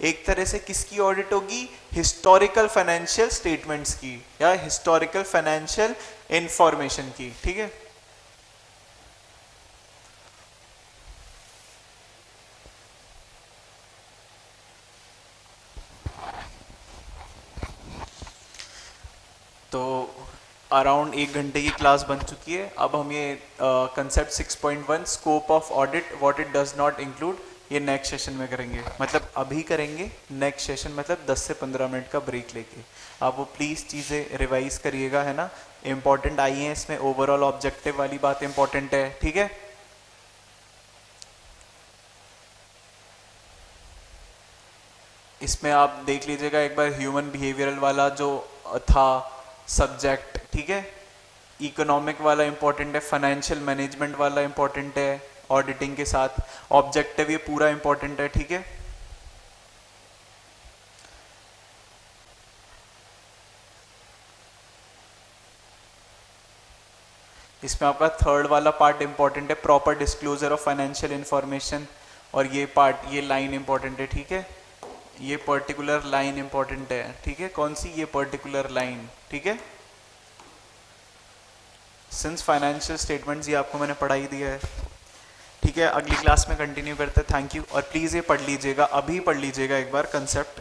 एक तरह से किसकी ऑडिट होगी, हिस्टोरिकल फाइनेंशियल स्टेटमेंट्स की या हिस्टोरिकल फाइनेंशियल इंफॉर्मेशन की, ठीक है। तो अराउंड 1 घंटे की क्लास बन चुकी है। अब हम ये concept 6.1 scope of audit what it does not include, ये नेक्स्ट सेशन में करेंगे, मतलब अभी करेंगे, नेक्स्ट सेशन मतलब 10 से 15 मिनट का ब्रेक लेके। आप वो प्लीज़ चीज़ें रिवाइज करिएगा, है ना। इंपॉर्टेंट आई हैं इसमें, ओवरऑल ऑब्जेक्टिव वाली बात इंपॉर्टेंट है, ठीक है। इसमें आप देख लीजिएगा एक बार ह्यूमन बिहेवियरल वाला जो था सब्जेक्ट, ठीक है। इकोनॉमिक वाला इंपॉर्टेंट है, फाइनेंशियल मैनेजमेंट वाला इंपॉर्टेंट है, ऑडिटिंग के साथ ऑब्जेक्टिव ये पूरा इंपॉर्टेंट है, ठीक है। इसमें आपका थर्ड वाला पार्ट इंपॉर्टेंट है, proper disclosure of financial information, और ये पार्ट, ये लाइन इंपॉर्टेंट है, ठीक है। ये पर्टिकुलर लाइन इंपॉर्टेंट है, ठीक है। कौन सी, ये पर्टिकुलर लाइन, ठीक है। सिंस फाइनेंशियल स्टेटमेंट्स ये आपको मैंने पढ़ा ही दिया है, ठीक है। अगली क्लास में कंटिन्यू करते हैं, थैंक यू। और प्लीज़ ये पढ़ लीजिएगा, अभी पढ़ लीजिएगा एक बार कंसेप्ट।